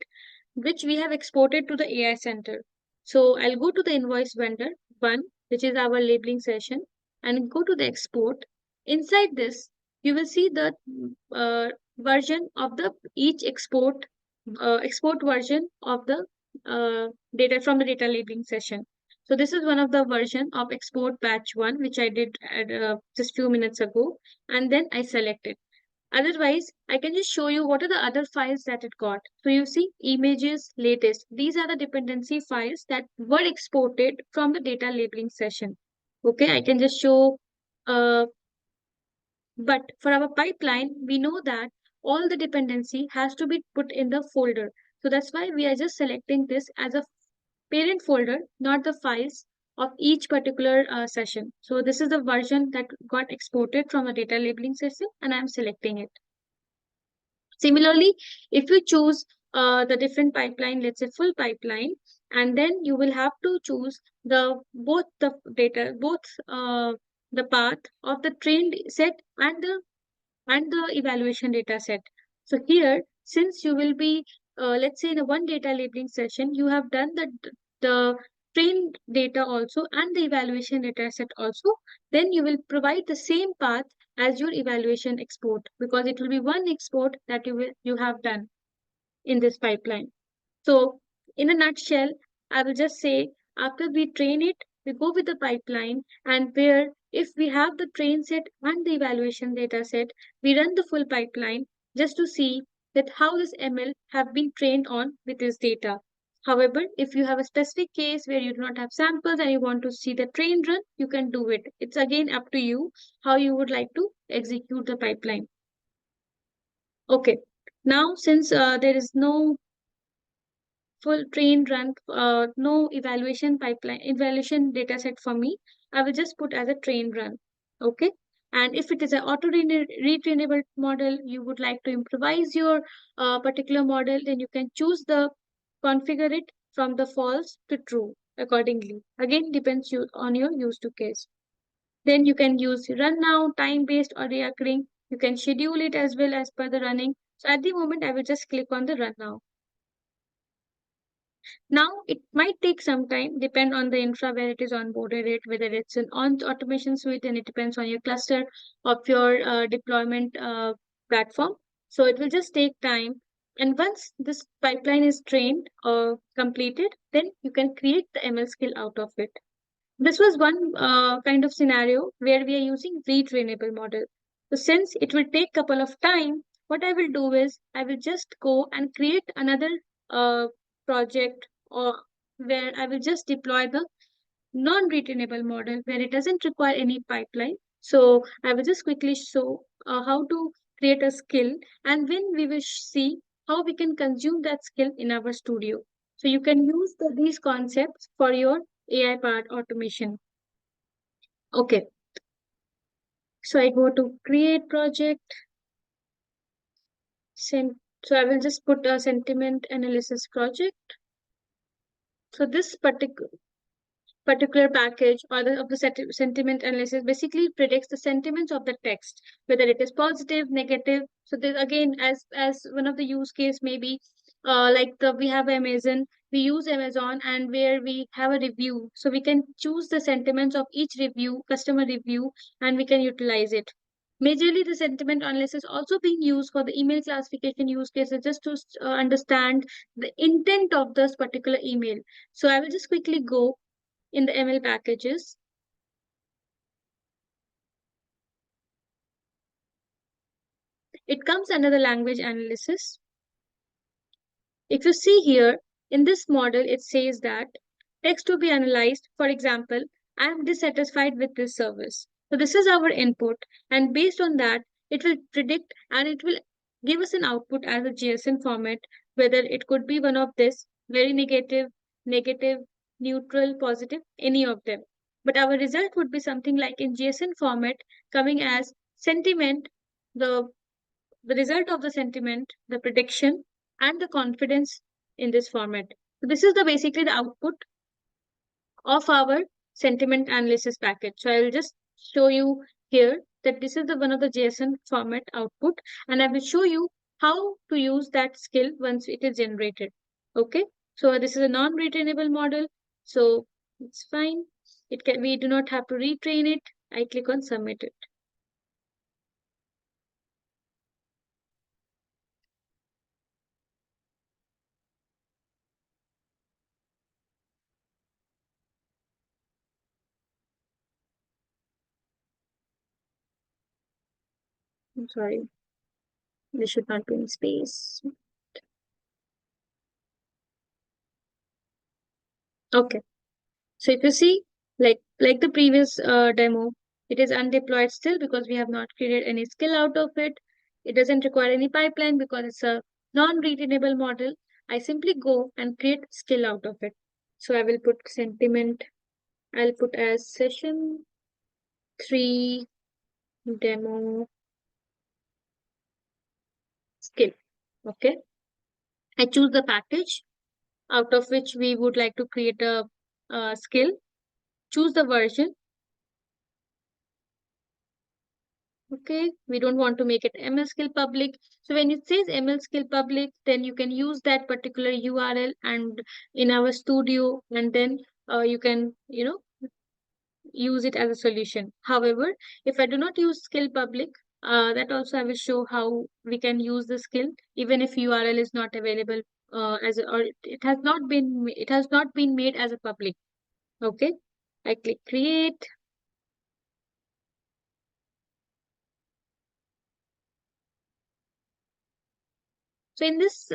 which we have exported to the AI center. So I'll go to the invoice vendor 1, which is our labeling session, and go to the export. Inside this, you will see the version of the each export version of the data from the data labeling session. So this is one of the version of export batch 1, which I did just few minutes ago, and then I select it. Otherwise, I can just show you what are the other files that it got. So you see images, latest. These are the dependency files that were exported from the data labeling session. Okay, I can just show, but for our pipeline, we know that all the dependency has to be put in the folder. So that's why we are just selecting this as a parent folder, not the files of each particular session. So this is the version that got exported from a data labeling session, and I'm selecting it. Similarly, if you choose the different pipeline, let's say full pipeline, and then you will have to choose both the path of the trained set and the evaluation data set. So here, since you will be, let's say in a one data labeling session, you have done the trained data also and the evaluation data set also, then you will provide the same path as your evaluation export, because it will be one export that you have done in this pipeline. So in a nutshell, I will just say, after we train it, we go with the pipeline, and where if we have the train set and the evaluation data set, we run the full pipeline just to see that how this ML have been trained on with this data. However, if you have a specific case where you do not have samples and you want to see the train run, you can do it. It's again up to you how you would like to execute the pipeline. Okay, now since there is no full train run, no evaluation pipeline, evaluation data set for me, I will just put as a train run. Okay. And if it is an auto retrainable model, you would like to improvise your particular model, then you can choose the configure it from the false to true accordingly. Again, depends on your use to case. Then you can use run now, time based or reoccurring. You can schedule it as well as per the running. So at the moment, I will just click on the run now. Now, it might take some time, depend on the infra where it is onboarded, whether it's an automation suite, and it depends on your cluster of your deployment platform. So it will just take time. And once this pipeline is trained or completed, then you can create the ML skill out of it. This was one kind of scenario where we are using retrainable model. So since it will take couple of time, what I will do is I will just go and create another project, or where I will just deploy the non-retrainable model where it doesn't require any pipeline. So I will just quickly show how to create a skill, and then we will see how we can consume that skill in our studio. So you can use these concepts for your AI part automation. Okay. So I go to create project. So I will just put a sentiment analysis project. So this particular package or of the sentiment analysis basically predicts the sentiments of the text, whether it is positive, negative. So there again, as one of the use case, maybe like we have Amazon, we use Amazon, and where we have a review, so we can choose the sentiments of each review, customer review, and we can utilize it. Majorly, the sentiment analysis also being used for the email classification use cases, just to understand the intent of this particular email. So I will just quickly go in the ML packages. It comes under the language analysis. If you see here, in this model, it says that text to be analyzed. For example, I am dissatisfied with this service. So this is our input, and based on that, it will predict and it will give us an output as a JSON format, whether it could be one of this, very negative, neutral, positive, any of them. But our result would be something like in JSON format, coming as sentiment, the result of the sentiment, the prediction, and the confidence in this format. So this is basically the output of our sentiment analysis package. So I'll just show you here that this is one of the JSON format output, and I will show you how to use that skill once it is generated. Okay, so this is a non-retrainable model, so it's fine. We do not have to retrain it. I click on submit it. I'm sorry. There should not be any space. Okay. So if you see, like the previous demo, it is undeployed still because we have not created any skill out of it. It doesn't require any pipeline because it's a non-retrainable model. I simply go and create skill out of it. So I will put sentiment. I'll put as session 3 demo skill. Okay. I choose the package out of which we would like to create a skill. Choose the version. Okay, we don't want to make it ML skill public. So when it says ML skill public, then you can use that particular URL and in our studio, and then you can, use it as a solution. However, if I do not use skill public, that also I will show how we can use the skill even if URL is not available or it has not been made as a public. Okay, I click create. So in this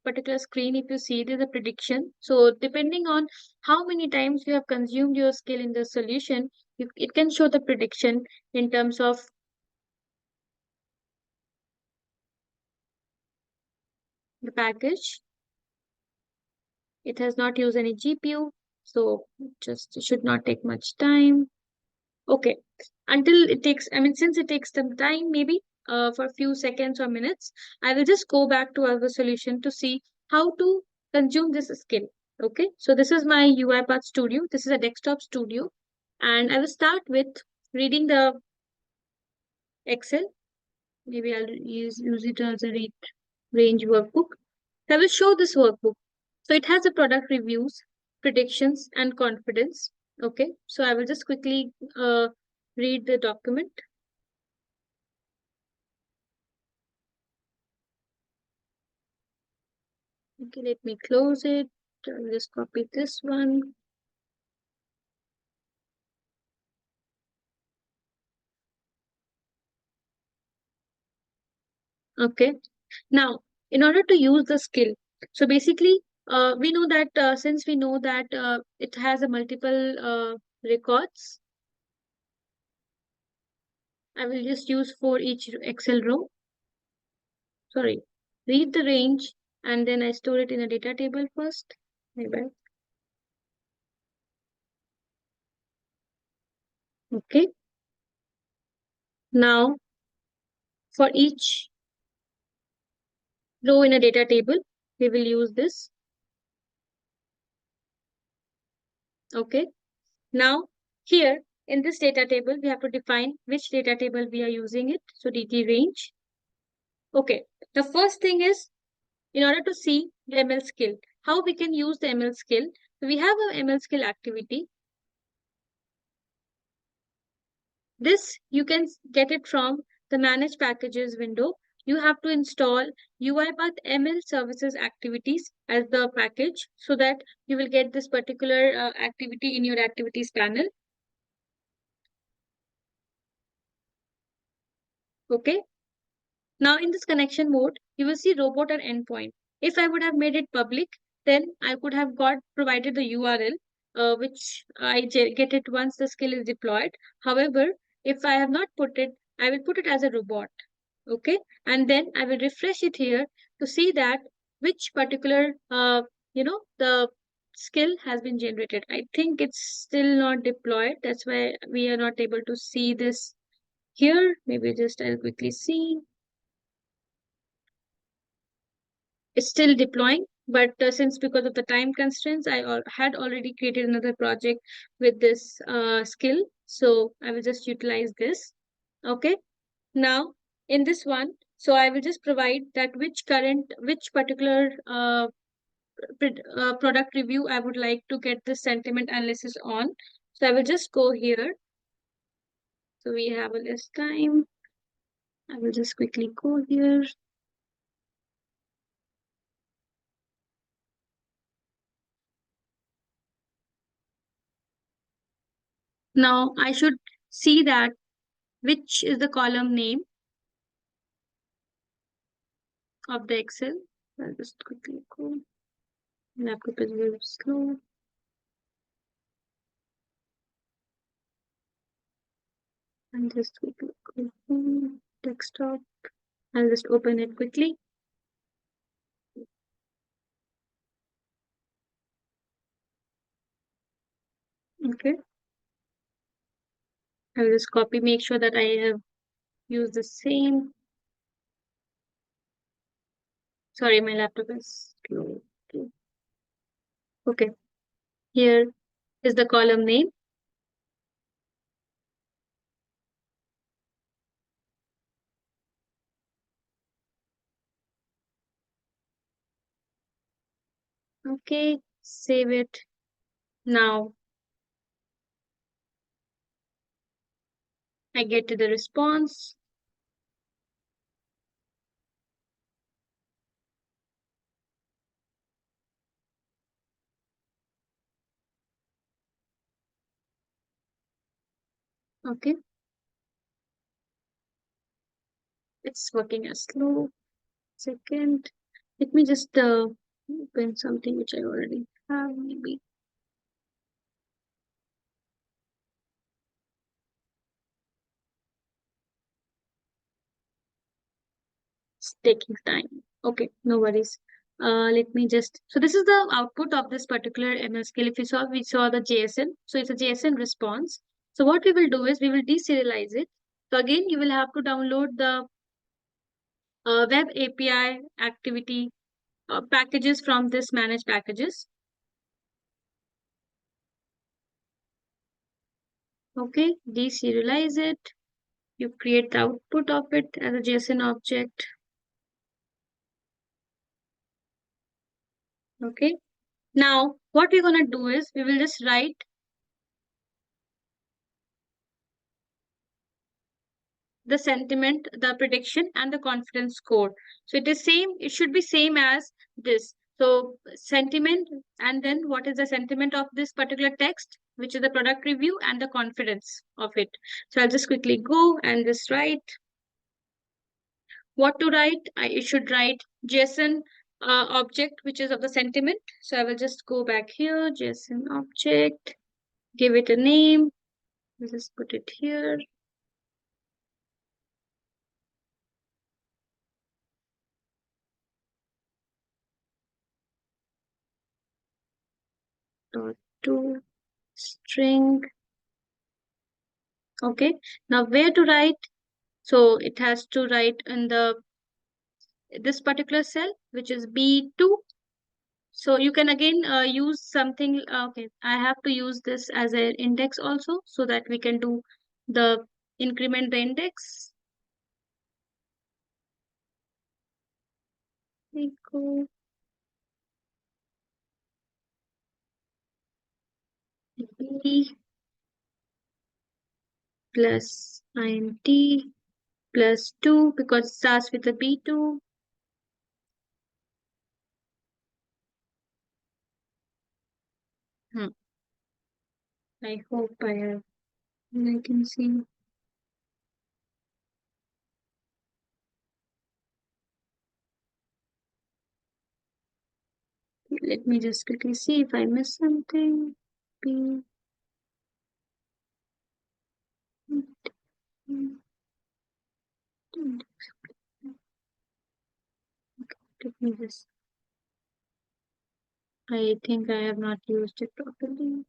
particular screen, if you see, there's a prediction. So depending on how many times you have consumed your skill in the solution, it can show the prediction in terms of the package. It has not used any GPU, so just it should not take much time. Okay, until it takes, since it takes some time, maybe for a few seconds or minutes, I will just go back to our solution to see how to consume this skill. Okay, so this is my UiPath Studio. This is a desktop studio, and I will start with reading the Excel. Maybe I'll use it as a range workbook. I will show this workbook. So it has a product reviews, predictions, and confidence. Okay, so I will just quickly read the document. Okay, let me close it. I'll just copy this one. Okay, now in order to use the skill, so basically, we know that since we know that it has a multiple records, I will just use for each Excel row. Sorry, read the range and then I store it in a data table first. Maybe. Okay. Now, for each row in a data table, we will use this. Okay. Now, here in this data table, we have to define which data table we are using it. So DT range. Okay. The first thing is, in order to see the ML skill, how we can use the ML skill. So we have an ML skill activity. This you can get it from the Manage Packages window. You have to install UiPath ML Services Activities as the package so that you will get this particular activity in your activities panel. Okay. Now in this connection mode, you will see robot and endpoint. If I would have made it public, then I could have provided the URL, which I get it once the skill is deployed. However, if I have not put it, I will put it as a robot. Okay, and then I will refresh it here to see that which particular, the skill has been generated. I think it's still not deployed. That's why we are not able to see this here. Maybe just I'll quickly see. It's still deploying, but since because of the time constraints, I had already created another project with this skill. So I will just utilize this. Okay. Now in this one, so I will just provide that which particular product review I would like to get the sentiment analysis on. So I will just go here. So we have a less time. I will just quickly go here. Now I should see that which is the column name of the Excel. I'll just quickly go. Laptop is very slow. And just quickly go home, desktop. I'll just open it quickly. Okay. I'll just copy, make sure that I have used the same. Sorry, my laptop is slow. Okay. Here is the column name. Okay, save it. Now I get to the response. Okay. It's working as slow. Second. Let me just open something which I already have, maybe. It's taking time. Okay, no worries. Let me just, so this is the output of this particular ML skill. If you saw, we saw the JSON. So it's a JSON response. So what we will do is we will deserialize it. So again, you will have to download the web API activity packages from this manage packages. Okay, deserialize it. You create the output of it as a JSON object. Okay. Now, what we're going to do is we will just write the sentiment, the prediction, and the confidence score. So it is same, it should be same as this. So sentiment, and then what is the sentiment of this particular text, which is the product review and the confidence of it. So I'll just quickly go and just write what to write. I should write JSON object, which is of the sentiment. So I will just go back here, JSON object, give it a name. Let's just put it here. Dot to string. Okay, now where to write? So it has to write in the this particular cell, which is B2. So you can again use something. Okay, I have to use this as an index also, so that we can do the increment the index. Equal B plus int plus 2 because it starts with a B2. I hope I can see. Let me just quickly see if I missed something. B. Let me just. I think I have not used it properly.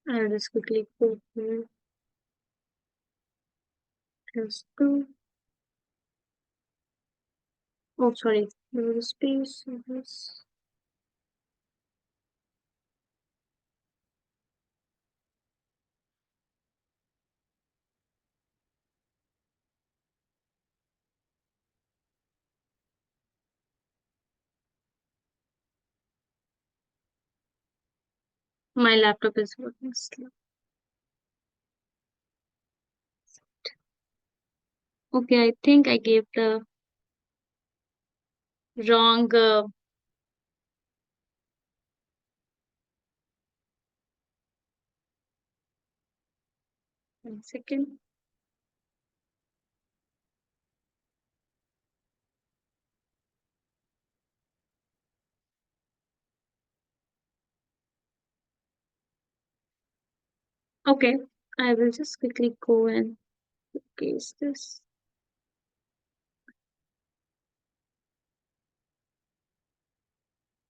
I'll just quickly go here. Plus 2. Oh, sorry. There was a space. This. My laptop is working slow. Okay, I think I gave the wrong. 1 second. Okay, I will just quickly go and paste this.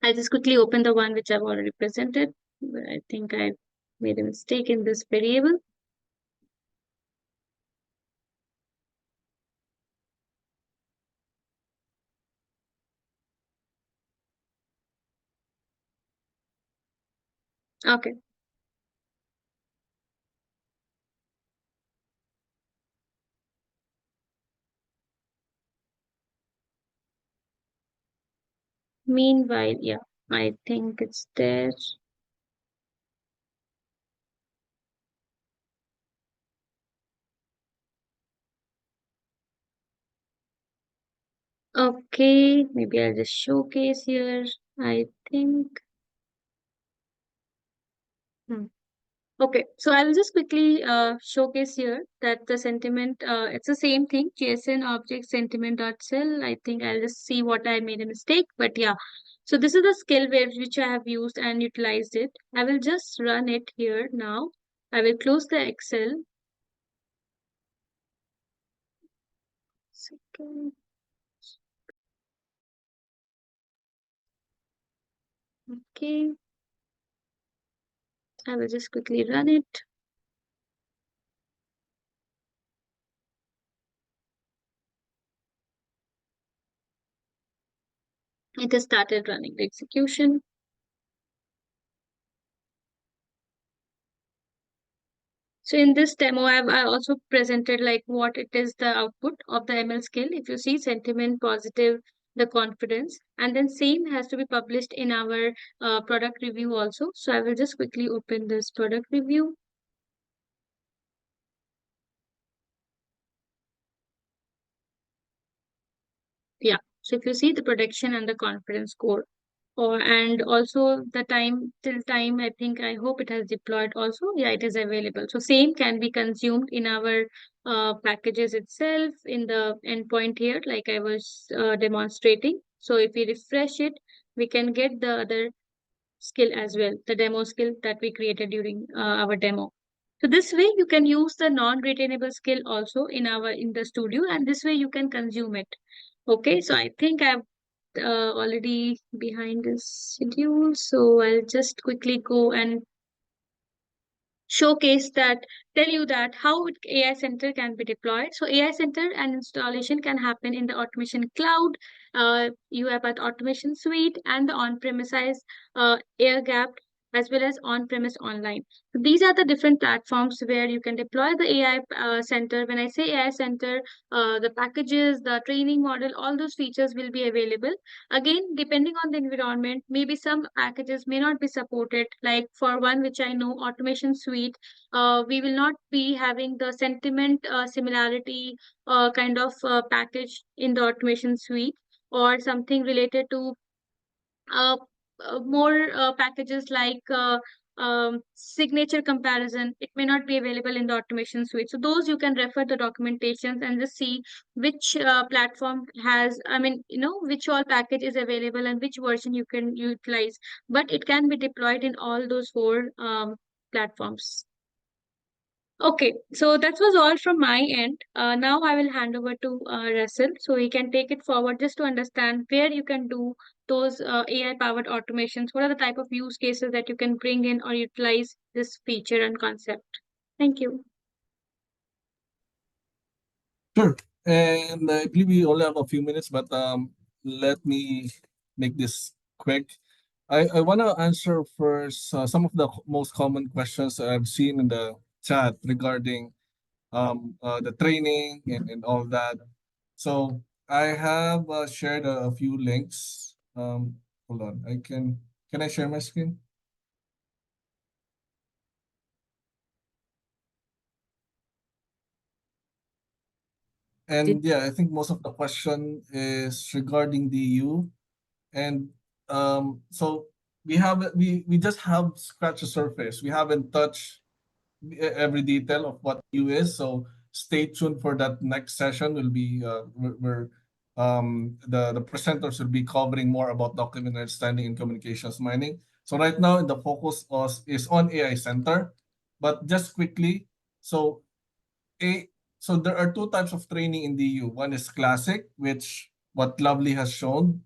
I'll just quickly open the one which I've already presented. I think I made a mistake in this variable. Okay. Meanwhile, yeah, I think it's there. Okay, maybe I'll just showcase here. I think. Hmm. Okay, so I will just quickly showcase here that the sentiment, it's the same thing, JSON object sentiment.cell. I think I'll just see what I made a mistake, but yeah. So this is the skill where which I have used and utilized it. I will just run it here now. I will close the Excel. Second. Okay, I will just quickly run it. It has started running the execution. So in this demo, I also presented like what it is the output of the ML skill. If you see sentiment, positive, the confidence, and then same has to be published in our product review also. So I will just quickly open this product review. Yeah. So if you see the prediction and the confidence score, or and also the time till time, I think I hope it has deployed also. Yeah, it is available. So same can be consumed in our packages itself in the endpoint here, like I was demonstrating. So if we refresh it, we can get the other skill as well, the demo skill that we created during our demo. So this way you can use the non-retainable skill also in the studio, and this way you can consume it. Okay, so I think I've already behind this schedule, so I'll just quickly go and showcase that, tell you that how AI Center can be deployed. So AI Center and installation can happen in the Automation Cloud, UiPath Automation Suite, and the on-premises air gapped as well as on-premise online. So these are the different platforms where you can deploy the AI Center. When I say AI Center, the packages, the training model, all those features will be available. Again, depending on the environment, maybe some packages may not be supported. Like for one, which I know, Automation Suite, we will not be having the sentiment similarity kind of package in the Automation Suite, or something related to uh, more packages like signature comparison. It may not be available in the Automation Suite. So those you can refer the documentations and just see which platform has, I mean, which all package is available and which version you can utilize. But it can be deployed in all those four platforms. Okay, so that was all from my end. Now I will hand over to Russell so he can take it forward just to understand where you can do those AI-powered automations. What are the type of use cases that you can bring in or utilize this feature and concept? Thank you. Sure. And I believe we only have a few minutes, but let me make this quick. I want to answer first some of the most common questions I've seen in the chat regarding the training and all that. So I have shared a few links. Hold on, can I share my screen? And yeah, I think most of the question is regarding DU. And so we just have scratched the surface. We haven't touched every detail of what U is. So stay tuned for that next session. Will be where the presenters will be covering more about document understanding and communications mining. So right now the focus is on AI Center, but just quickly, so a so there are two types of training in DU. One is classic, which what Lovely has shown,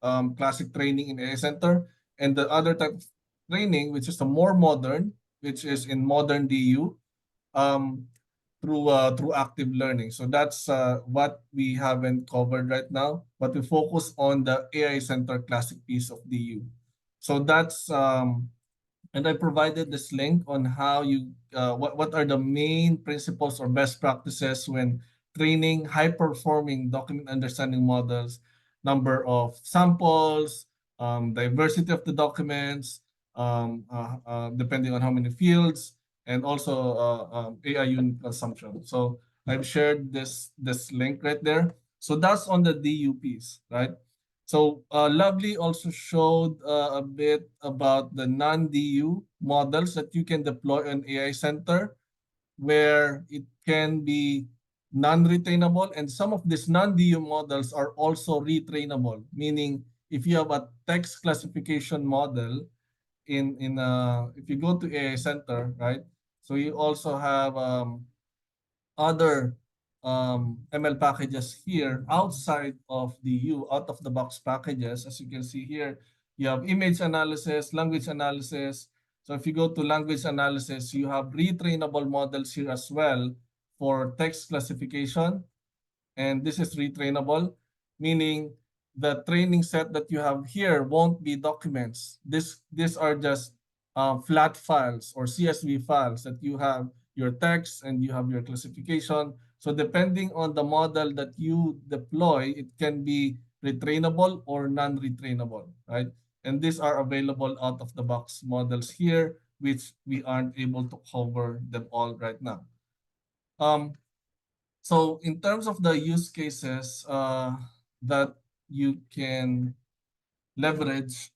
classic training in AI Center, and the other type of training, which is the more modern, which is in modern DU, um, through active learning. So that's what we haven't covered right now, but we focus on the AI Center classic piece of DU. So that's and I provided this link on how what are the main principles or best practices when training high performing document understanding models, number of samples, diversity of the documents, depending on how many fields, and also AI unit consumption. So I've shared this link right there. So that's on the DUPs, right? So Lovely also showed a bit about the non-DU models that you can deploy on AI Center, where it can be non-retainable, and some of these non-DU models are also retrainable, meaning if you have a text classification model if you go to AI Center, right? So you also have other ML packages here outside of the out of the box packages. As you can see here, you have image analysis, language analysis. So if you go to language analysis, you have retrainable models here as well for text classification. And this is retrainable, meaning the training set that you have here won't be documents. These are just flat files or CSV files that you have your text and you have your classification. So depending on the model that you deploy, it can be retrainable or non-retrainable, right? And these are available out of the box models here, which we aren't able to cover them all right now. So in terms of the use cases that you can leverage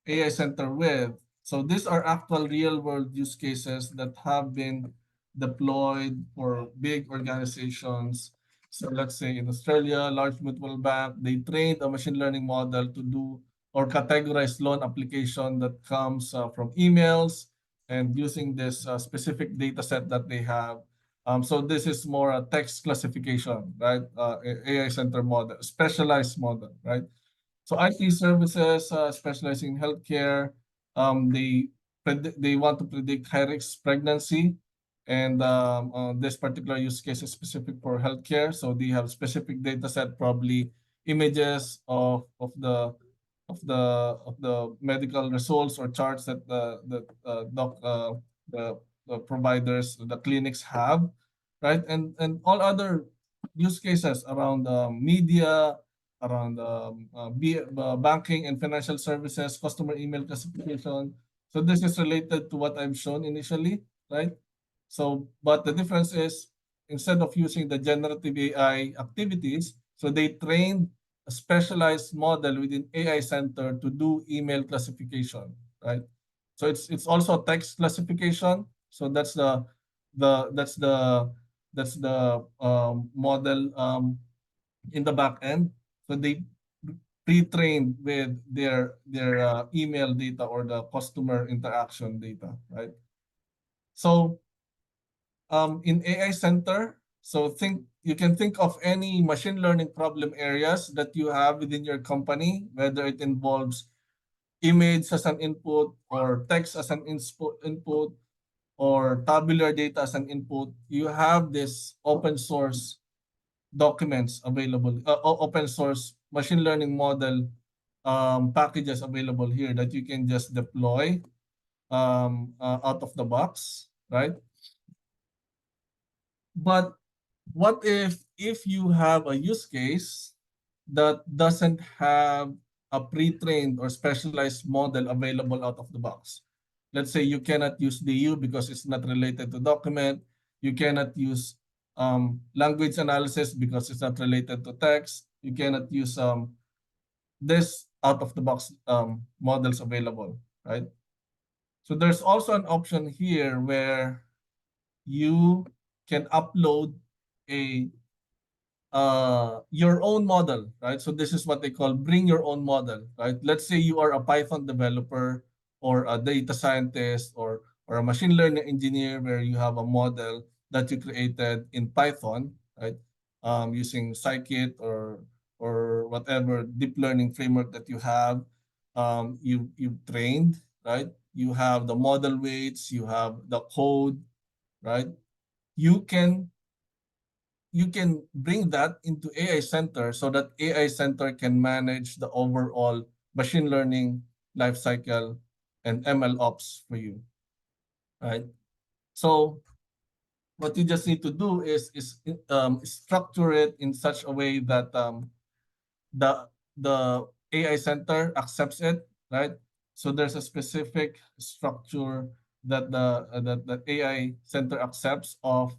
AI Center with, so these are actual real world use cases that have been deployed for big organizations. So let's say in Australia, large mutual bank, they trained a machine learning model to do or categorize loan application that comes from emails and using this specific data set that they have. So this is more a text classification, right? AI Center model, specialized model, right? So IT services specializing in healthcare, they want to predict high risk pregnancy, and this particular use case is specific for healthcare. So they have specific data set, probably images of the medical results or charts that the providers, the clinics have, right? And all other use cases around media, around banking and financial services, customer email classification. So this is related to what I've shown initially, right? So, but the difference is instead of using the generative AI activities, so they trained a specialized model within AI Center to do email classification, right? So it's also text classification. So the that's the that's the model in the back end. So they pre-trained with their email data or the customer interaction data, right? So in AI Center, so you can think of any machine learning problem areas that you have within your company, whether it involves image as an input or text as an input or tabular data as an input. You have this open source documents available, open source machine learning model packages available here that you can just deploy out of the box, right? But what if you have a use case that doesn't have a pre-trained or specialized model available out of the box? Let's say you cannot use DU because it's not related to document. You cannot use language analysis because it's not related to text. You cannot use this out of the box models available, right? So there's also an option here where you can upload a your own model, right? So this is what they call bring your own model, right? Let's say you are a Python developer or a data scientist or a machine learning engineer where you have a model that you created in Python, right? Using scikit or whatever deep learning framework that you have, you've trained, right? You have the model weights, you have the code, right? You can bring that into AI Center so that AI Center can manage the overall machine learning lifecycle and ML ops for you, right? So what you just need to do is structure it in such a way that the the AI center accepts it, right? So there's a specific structure that the AI center accepts of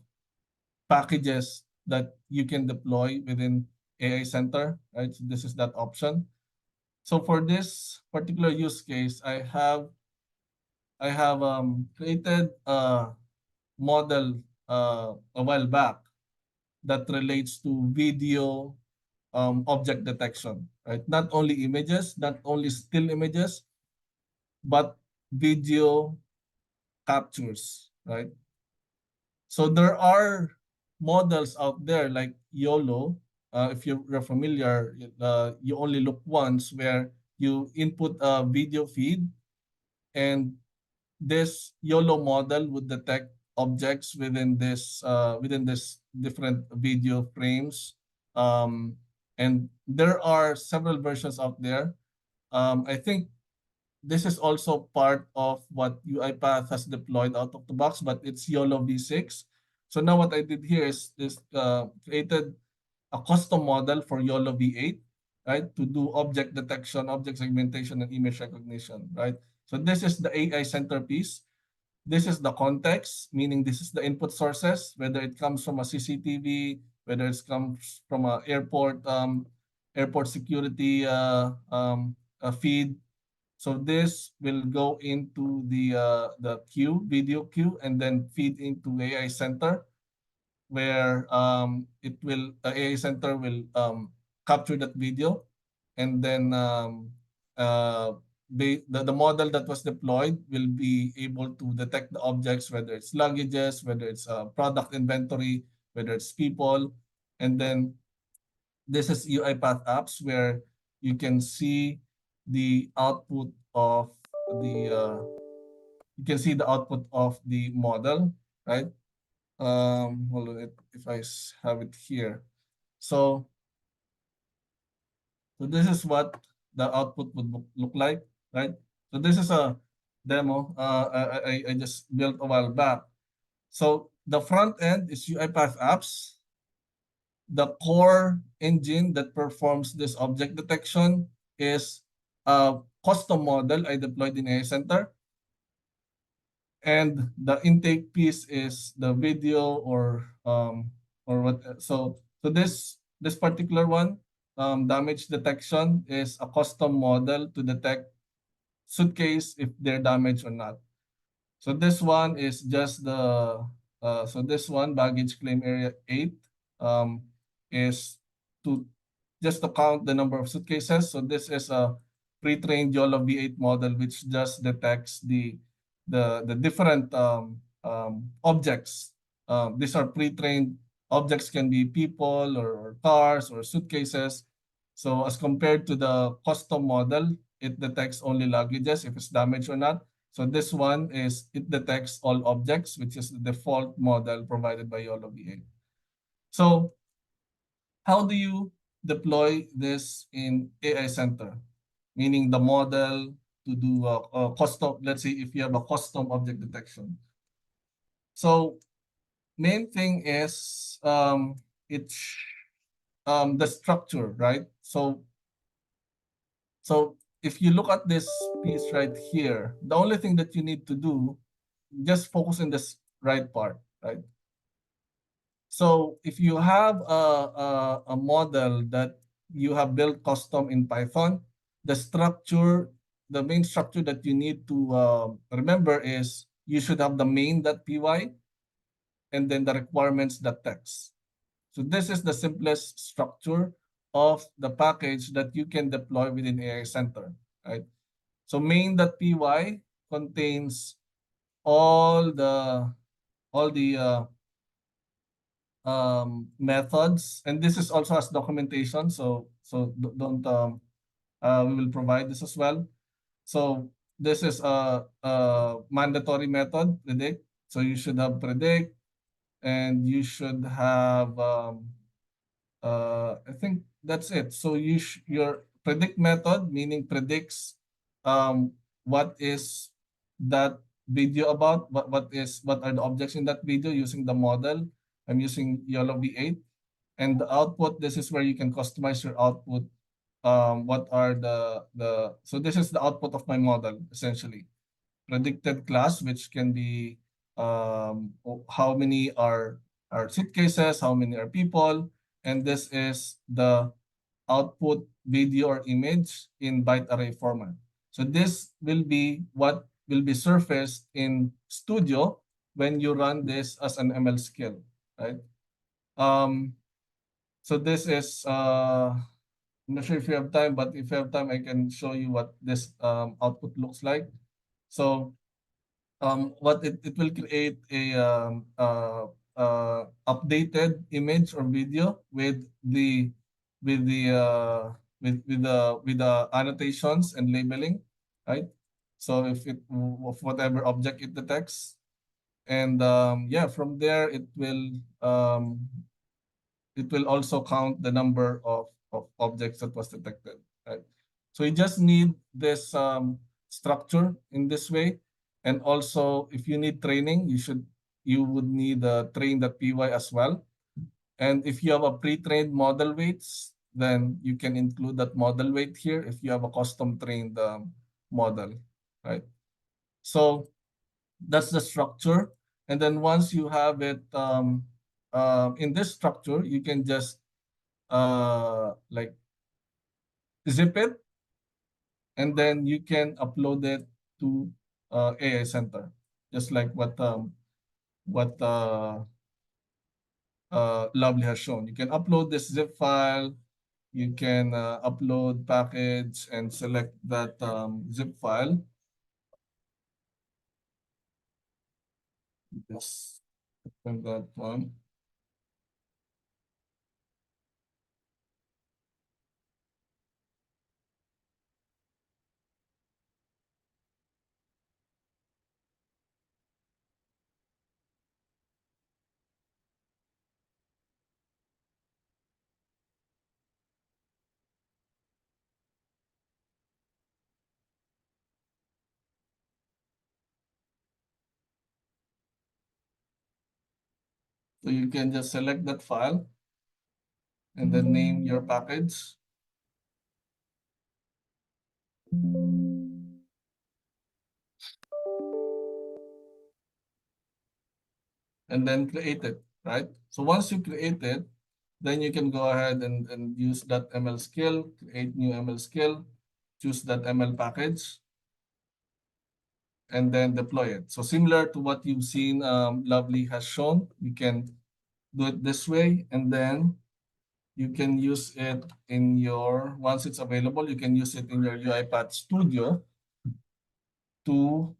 packages that you can deploy within AI center, right? So this is that option. So for this particular use case, I have created a model a while back that relates to video object detection, right? Not only images, not only still images, but video captures, right? So there are models out there like YOLO. If you're familiar, you only look once, where you input a video feed, and this YOLO model would detect objects within this different video frames. And there are several versions out there. I think this is also part of what UiPath has deployed out of the box, but it's YOLO v6. So now what I did here is created a custom model for YOLO v8, right, to do object detection, object segmentation, and image recognition, right? So this is the AI centerpiece. This is the context, meaning this is the input sources, whether it comes from a CCTV, whether it comes from a airport security feed. So this will go into the queue, video queue, and then feed into AI center, where AI center will capture that video, and then the model that was deployed will be able to detect the objects, whether it's luggages, whether it's product inventory, whether it's people. And then this is UiPath apps, where you can see the output of the you can see the output of the model, right? Hold on, if I have it here. So this is what the output would look like, right? So this is a demo I just built a while back. So the front end is UiPath apps. The core engine that performs this object detection is a custom model I deployed in AI Center. And the intake piece is the video or what. So this particular one, damage detection, is a custom model to detect suitcase if they're damaged or not. So this one is just so this one, baggage claim area 8, is to just to count the number of suitcases. So this is a pre-trained YOLO V8 model, which just detects the different objects. These are pre-trained objects, can be people or cars or suitcases. So as compared to the custom model, it detects only luggages if it's damaged or not. So this one it detects all objects, which is the default model provided by YOLO V8. So how do you deploy this in AI Center? Meaning the model to do a custom, let's say if you have a custom object detection. So main thing is it's the structure, right? So if you look at this piece right here, the only thing that you need to do, just focus on this right part, right? So if you have a model that you have built custom in Python, the main structure that you need to remember is you should have the main.py and then the requirements.txt. So this is the simplest structure of the package that you can deploy within AI Center, right? So main.py contains all the methods, and this is also as documentation. So don't we will provide this as well. So this is a mandatory method, predict. So you should have predict, and you should have I think that's it. So your predict method, meaning predicts what is that video about, what are the objects in that video using the model. I'm using YOLO V8. And the output, this is where you can customize your output what are so this is the output of my model essentially. Predicted class, which can be how many are seat cases, how many are people, and this is the output video or image in byte array format. So this will be what will be surfaced in Studio when you run this as an ML skill, right? So this is I'm not sure if you have time, but if you have time, I can show you what this output looks like. So what it will create a updated image or video with the with the annotations and labeling, right? So if it of whatever object it detects, and yeah, from there it will also count the number of objects that was detected, right? So you just need this structure in this way. And also, if you need training, you would need train.py as well. And if you have a pre-trained model weights, then you can include that model weight here if you have a custom trained model, right? So that's the structure. And then once you have it in this structure, you can just like zip it, and then you can upload it to AI Center, just like what Lovely has shown. You can upload this zip file. You can upload package and select that zip file. Just open that one. So you can just select that file and then name your package. And then create it, right? So once you create it, then you can go ahead and use that ML skill, create new ML skill, choose that ML package, and then deploy it. So similar to what you've seen Lovely has shown, you can do it this way, and then you can use it in your, once it's available, you can use it in your UiPath Studio to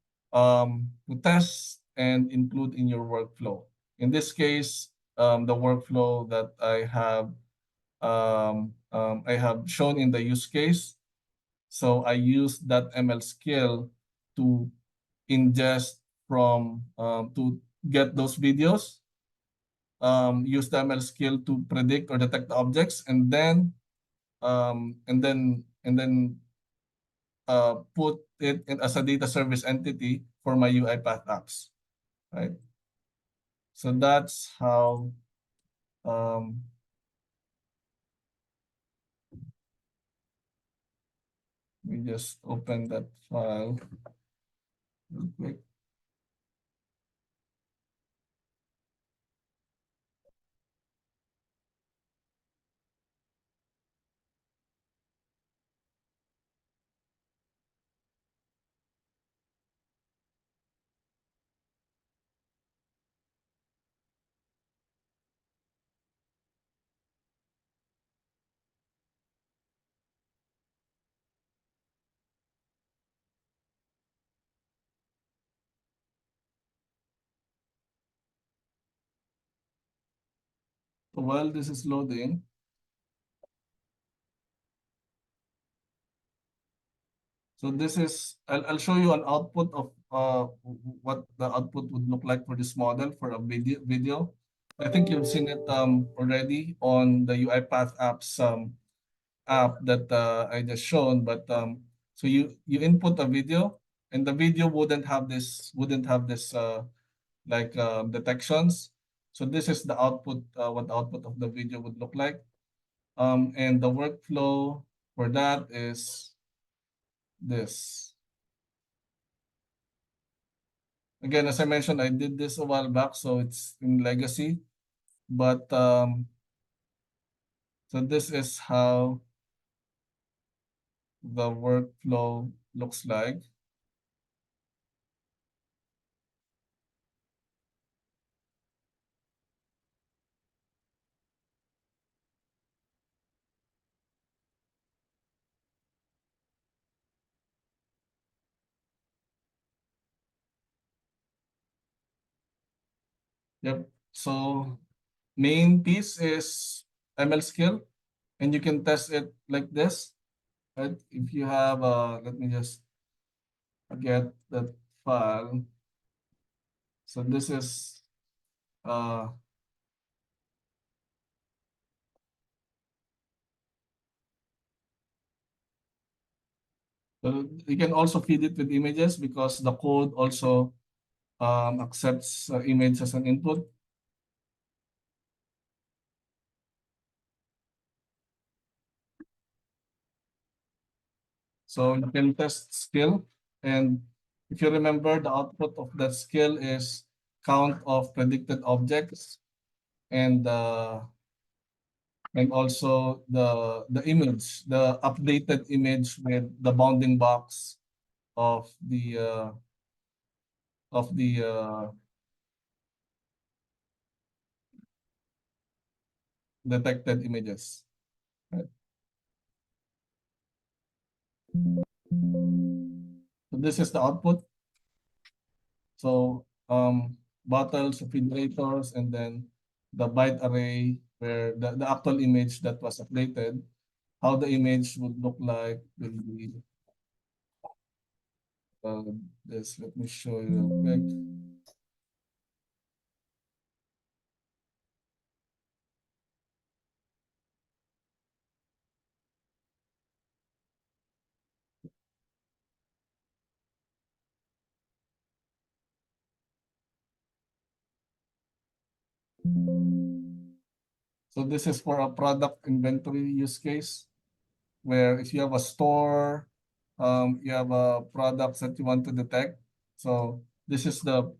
test and include in your workflow. In this case, the workflow that I have shown in the use case. So I use that ML skill to ingest to get those videos, use the ML skill to predict or detect objects, and then put it in as a data service entity for my UiPath apps, right? So that's how um, we just open that file real quick. So while this is loading, so this is, I'll show you an output of what the output would look like for this model for a video. I think you've seen it already on the UiPath apps app that I just shown, but so you input a video, and the video wouldn't have this like detections. So this is the output, what the output of the video would look like. And the workflow for that is this. Again, as I mentioned, I did this a while back, so it's in legacy. But so this is how the workflow looks like. Yep. So main piece is ML skill, and you can test it like this, right? If you have let me just get that file. So this is uh you can also feed it with images because the code also accepts image as an input. So you can test skill, and if you remember, the output of that skill is count of predicted objects and also the image, the updated image with the bounding box of the detected images. Right. So this is the output. So bottles, refrigerators, and then the byte array where the actual image that was updated, how the image would look like with the this. Let me show you real quick. So this is for a product inventory use case, where if you have a store, you have products that you want to detect. So this is the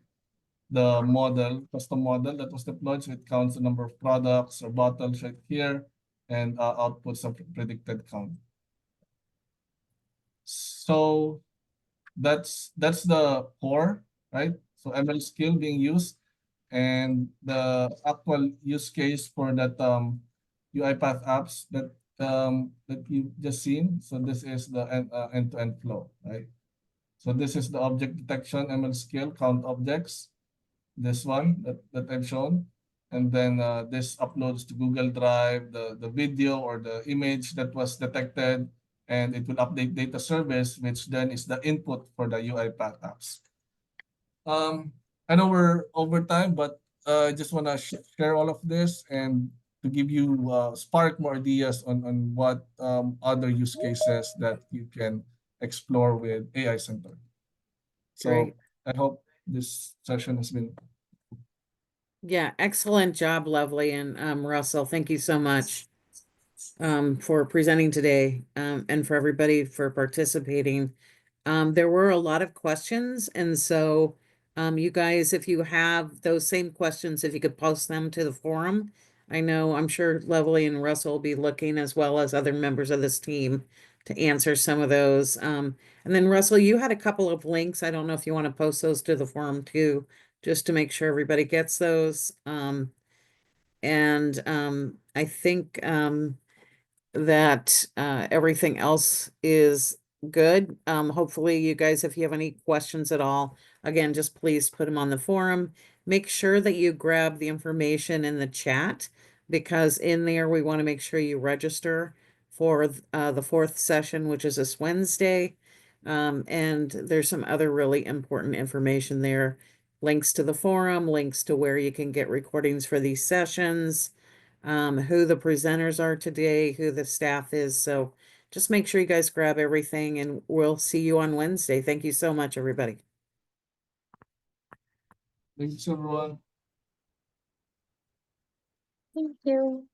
model, custom model that was deployed. So it counts the number of products or bottles right here and outputs a predicted count. So that's the core, right? So ML skill being used, and the actual use case for that UiPath apps that you just seen. So this is the end-to-end flow, right? So this is the object detection ML skill, count objects, this one that I've shown. And then this uploads to Google Drive, the video or the image that was detected, and it will update data service, which then is the input for the UiPath apps. I know we're over time, but I just want to share all of this and to give you spark more ideas on what other use cases that you can explore with AI Center. So Great. I hope this session has been. Yeah, excellent job, Lovely, and Russell. Thank you so much for presenting today, and for everybody for participating. There were a lot of questions, and so you guys, if you have those same questions, if you could post them to the forum. I'm sure Lovely and Russell will be looking, as well as other members of this team, to answer some of those. And then Russell, you had a couple of links. I don't know if you want to post those to the forum too, just to make sure everybody gets those. I think that everything else is good. Hopefully you guys, if you have any questions at all, again, just please put them on the forum. Make sure that you grab the information in the chat, because in there we want to make sure you register for the 4th session, which is this Wednesday. And there's some other really important information there. Links to the forum, links to where you can get recordings for these sessions, who the presenters are today, who the staff is. So just make sure you guys grab everything, and we'll see you on Wednesday. Thank you so much, everybody. Thanks, everyone. Thank you.